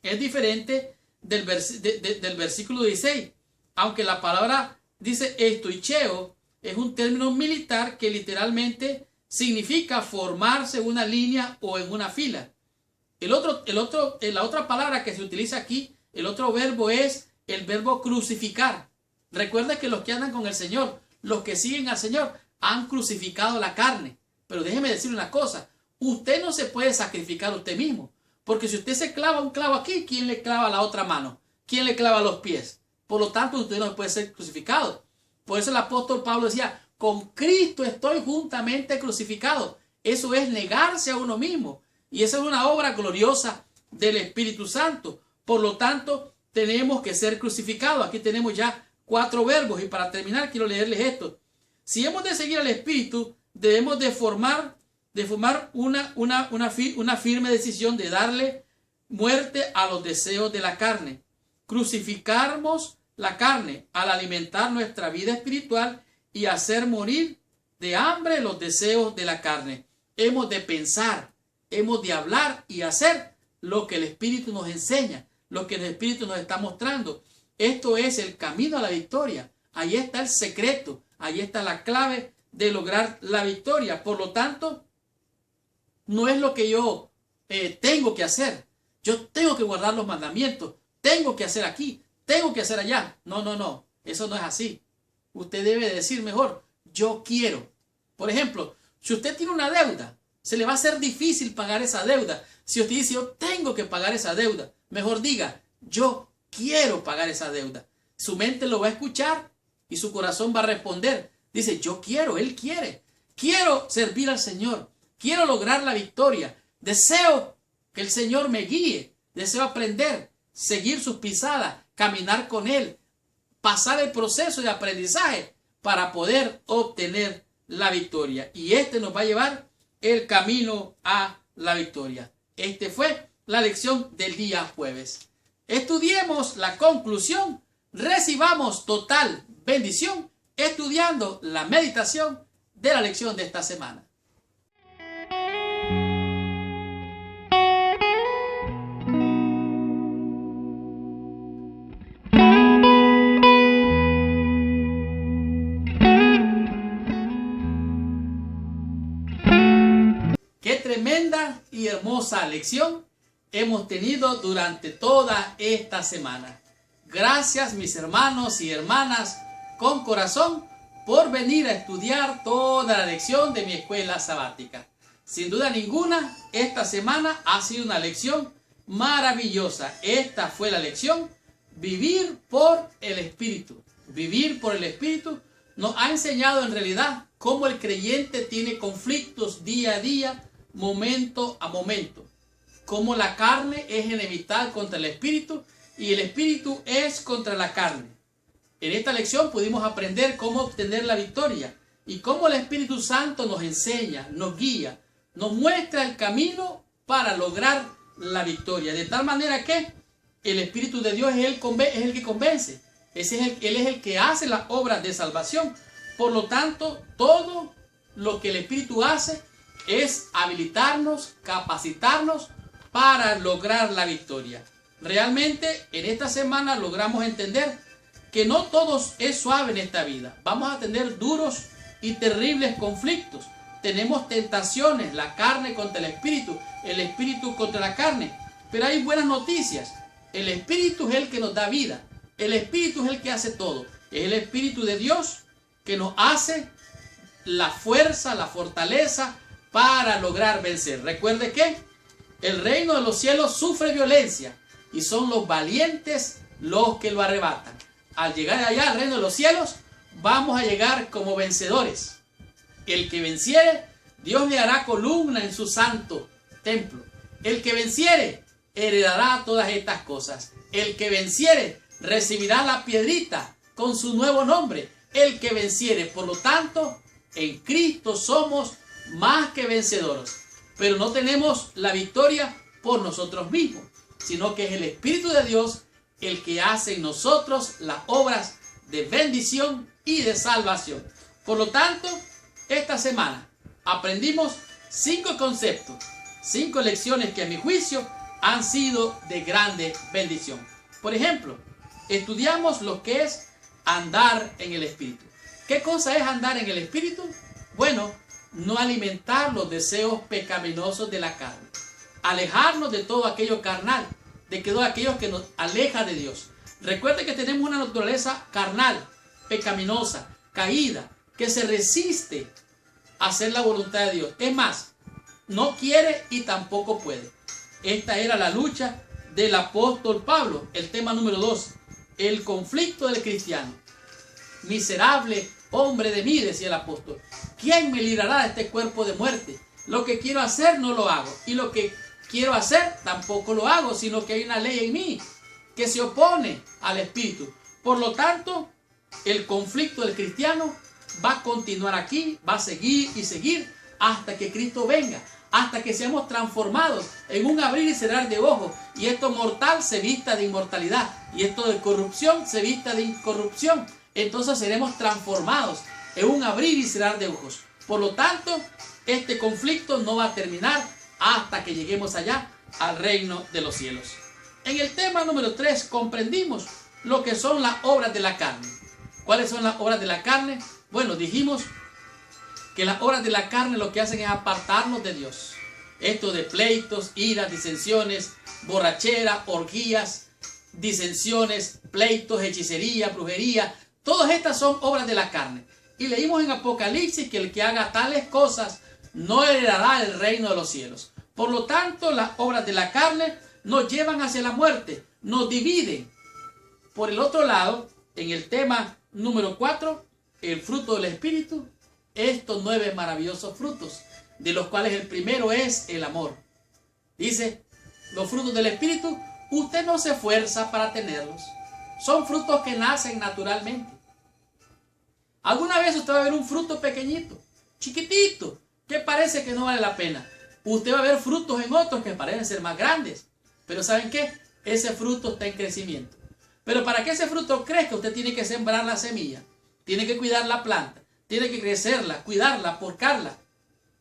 es diferente del versículo 16. Aunque la palabra dice estoicheo, es un término militar que literalmente significa formarse en una línea o en una fila. La otra palabra que se utiliza aquí, el otro verbo es el verbo crucificar. Recuerda que los que andan con el Señor, los que siguen al Señor, han crucificado la carne. Pero déjeme decirle una cosa, usted no se puede sacrificar a usted mismo. Porque si usted se clava un clavo aquí, ¿quién le clava la otra mano? ¿Quién le clava los pies? Por lo tanto, usted no puede ser crucificado. Por eso el apóstol Pablo decía, con Cristo estoy juntamente crucificado. Eso es negarse a uno mismo. Y esa es una obra gloriosa del Espíritu Santo. Por lo tanto, tenemos que ser crucificados. Aquí tenemos ya 4 verbos. Y para terminar, quiero leerles esto. Si hemos de seguir al Espíritu, debemos de formar una firme decisión de darle muerte a los deseos de la carne. Crucificarnos la carne al alimentar nuestra vida espiritual y hacer morir de hambre los deseos de la carne. Hemos de pensar, hemos de hablar y hacer lo que el Espíritu nos enseña, lo que el Espíritu nos está mostrando. Esto es el camino a la victoria. Ahí está el secreto, ahí está la clave de lograr la victoria. Por lo tanto, no es lo que yo tengo que hacer. Yo tengo que guardar los mandamientos, tengo que hacer aquí, tengo que hacer allá. No, eso no es así. Usted debe decir mejor, yo quiero. Por ejemplo, si usted tiene una deuda, se le va a hacer difícil pagar esa deuda. Si usted dice, yo tengo que pagar esa deuda, mejor diga, yo quiero pagar esa deuda. Su mente lo va a escuchar y su corazón va a responder. Dice, yo quiero, él quiere. Quiero servir al Señor. Quiero lograr la victoria. Deseo que el Señor me guíe. Deseo aprender, seguir sus pisadas, caminar con Él, pasar el proceso de aprendizaje para poder obtener la victoria. Y este nos va a llevar el camino a la victoria. Este fue la lección del día jueves. Estudiemos la conclusión. Recibamos total bendición estudiando la meditación de la lección de esta semana. Qué tremenda y hermosa lección hemos tenido durante toda esta semana. Gracias, mis hermanos y hermanas, con corazón, por venir a estudiar toda la lección de mi escuela sabática. Sin duda ninguna, esta semana ha sido una lección maravillosa. Esta fue la lección vivir por el Espíritu. Vivir por el Espíritu nos ha enseñado en realidad cómo el creyente tiene conflictos día a día, momento a momento. Cómo la carne es enemistad contra el Espíritu y el Espíritu es contra la carne. En esta lección pudimos aprender cómo obtener la victoria y cómo el Espíritu Santo nos enseña, nos guía, nos muestra el camino para lograr la victoria. De tal manera que el Espíritu de Dios es el que convence. Él es el que hace las obras de salvación. Por lo tanto, todo lo que el Espíritu hace es habilitarnos, capacitarnos para lograr la victoria. Realmente en esta semana logramos entender que no todo es suave en esta vida. Vamos a tener duros y terribles conflictos. Tenemos tentaciones, la carne contra el espíritu contra la carne. Pero hay buenas noticias. El Espíritu es el que nos da vida. El Espíritu es el que hace todo. Es el Espíritu de Dios que nos hace la fuerza, la fortaleza para lograr vencer. Recuerde que el reino de los cielos sufre violencia y son los valientes los que lo arrebatan. Al llegar allá al reino de los cielos, vamos a llegar como vencedores. El que venciere, Dios le hará columna en su santo templo. El que venciere, heredará todas estas cosas. El que venciere, recibirá la piedrita con su nuevo nombre. El que venciere, por lo tanto, en Cristo somos más que vencedores. Pero no tenemos la victoria por nosotros mismos, sino que es el Espíritu de Dios el que hace en nosotros las obras de bendición y de salvación. Por lo tanto, esta semana aprendimos 5 conceptos, 5 lecciones que a mi juicio han sido de grande bendición. Por ejemplo, estudiamos lo que es andar en el Espíritu. ¿Qué cosa es andar en el Espíritu? Bueno, no alimentar los deseos pecaminosos de la carne. Alejarnos de todo aquello carnal, de todo aquello que nos aleja de Dios. Recuerde que tenemos una naturaleza carnal, pecaminosa, caída, que se resiste a hacer la voluntad de Dios. Es más, no quiere y tampoco puede. Esta era la lucha del apóstol Pablo. El tema número 2, el conflicto del cristiano. Miserable hombre de mí, decía el apóstol. ¿Quién me librará de este cuerpo de muerte? Lo que quiero hacer no lo hago, y lo que quiero hacer tampoco lo hago, sino que hay una ley en mí que se opone al Espíritu. Por lo tanto, el conflicto del cristiano va a continuar aquí, va a seguir y seguir hasta que Cristo venga, hasta que seamos transformados en un abrir y cerrar de ojos, y esto mortal se vista de inmortalidad, y esto de corrupción se vista de incorrupción. Entonces seremos transformados en un abrir y cerrar de ojos. Por lo tanto, este conflicto no va a terminar hasta que lleguemos allá al reino de los cielos. En el tema número 3 comprendimos lo que son las obras de la carne. ¿Cuáles son las obras de la carne? Bueno, dijimos que las obras de la carne lo que hacen es apartarnos de Dios. Esto de pleitos, iras, disensiones, borrachera, orgías, disensiones, pleitos, hechicería, brujería. Todas estas son obras de la carne. Y leímos en Apocalipsis que el que haga tales cosas no heredará el reino de los cielos. Por lo tanto, las obras de la carne nos llevan hacia la muerte, nos dividen. Por el otro lado, en el tema número 4, el fruto del Espíritu, estos 9 maravillosos frutos, de los cuales el primero es el amor. Dice, los frutos del Espíritu, usted no se esfuerza para tenerlos. Son frutos que nacen naturalmente. ¿Alguna vez usted va a ver un fruto pequeñito, chiquitito, que parece que no vale la pena? Usted va a ver frutos en otros que parecen ser más grandes. Pero ¿saben qué? Ese fruto está en crecimiento. Pero para que ese fruto crezca, usted tiene que sembrar la semilla. Tiene que cuidar la planta. Tiene que crecerla, cuidarla, porcarla.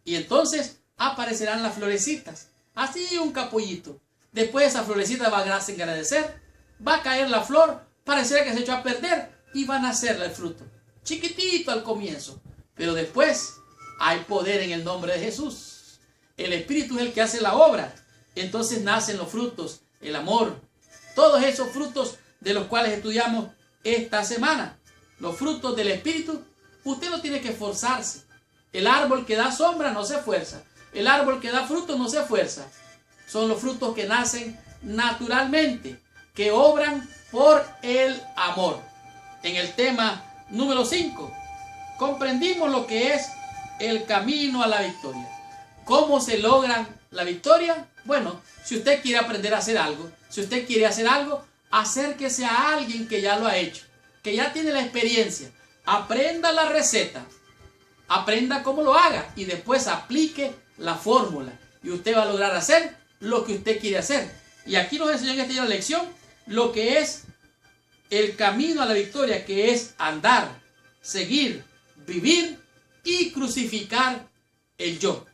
Y entonces aparecerán las florecitas. Así un capullito. Después esa florecita va a engrandecer. Va a caer la flor. Parecerá que se echó a perder. Y va a nacer el fruto. Chiquitito al comienzo. Pero después hay poder en el nombre de Jesús. El Espíritu es el que hace la obra. Entonces nacen los frutos. El amor. Todos esos frutos de los cuales estudiamos esta semana. Los frutos del Espíritu. Usted no tiene que esforzarse. El árbol que da sombra no se esfuerza. El árbol que da fruto no se esfuerza. Son los frutos que nacen naturalmente. que obran por el amor. En el tema número 5, comprendimos lo que es el camino a la victoria. ¿Cómo se logra la victoria? Bueno, si usted quiere aprender a hacer algo, si usted quiere hacer algo, acérquese a alguien que ya lo ha hecho, que ya tiene la experiencia. Aprenda la receta, aprenda cómo lo haga y después aplique la fórmula. Y usted va a lograr hacer lo que usted quiere hacer. Y aquí nos enseñó en esta lección lo que es el camino a la victoria, que es andar, seguir, vivir y crucificar el yo.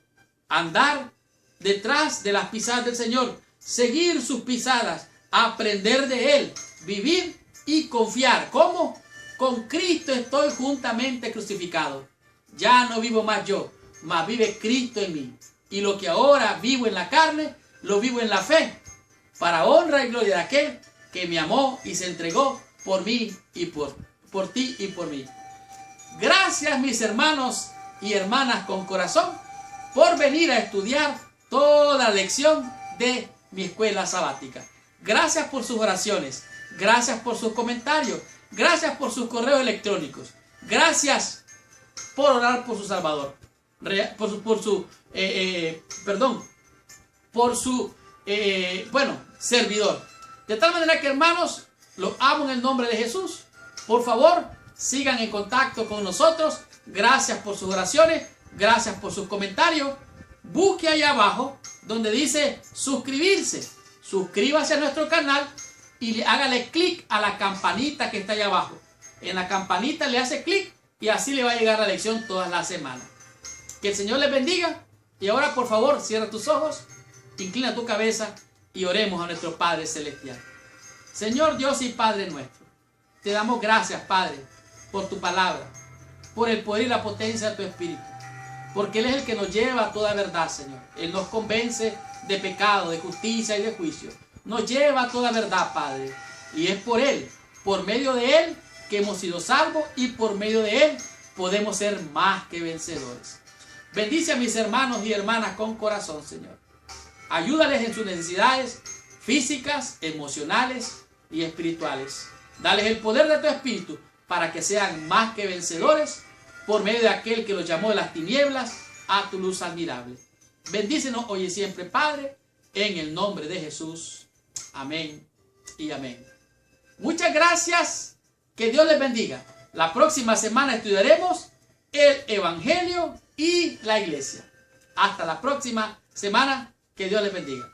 Andar detrás de las pisadas del Señor, seguir sus pisadas, aprender de Él, vivir y confiar. ¿Cómo? Con Cristo estoy juntamente crucificado. Ya no vivo más yo, mas vive Cristo en mí. Y lo que ahora vivo en la carne, lo vivo en la fe, para honra y gloria de aquel que me amó y se entregó por mí y por ti y por mí. Gracias, mis hermanos y hermanas con corazón, por venir a estudiar toda la lección de mi escuela sabática. Gracias por sus oraciones, gracias por sus comentarios, gracias por sus correos electrónicos, gracias por orar por su Salvador, por su servidor. De tal manera que, hermanos, los amo en el nombre de Jesús. Por favor, sigan en contacto con nosotros. Gracias por sus oraciones, gracias por sus comentarios. Busque ahí abajo donde dice suscribirse. Suscríbase a nuestro canal y hágale clic a la campanita que está ahí abajo. En la campanita le hace clic y así le va a llegar la lección todas las semanas. Que el Señor les bendiga. Y ahora, por favor, cierra tus ojos, inclina tu cabeza y oremos a nuestro Padre Celestial. Señor Dios y Padre nuestro, te damos gracias, Padre, por tu palabra, por el poder y la potencia de tu Espíritu, porque Él es el que nos lleva a toda verdad, Señor. Él nos convence de pecado, de justicia y de juicio. Nos lleva a toda verdad, Padre. Y es por Él, por medio de Él, que hemos sido salvos y por medio de Él podemos ser más que vencedores. Bendice a mis hermanos y hermanas con corazón, Señor. Ayúdales en sus necesidades físicas, emocionales y espirituales. Dales el poder de tu Espíritu para que sean más que vencedores por medio de aquel que los llamó de las tinieblas a tu luz admirable. Bendícenos hoy y siempre, Padre, en el nombre de Jesús. Amén y amén. Muchas gracias. Que Dios les bendiga. La próxima semana estudiaremos el Evangelio y la iglesia. Hasta la próxima semana. Que Dios les bendiga.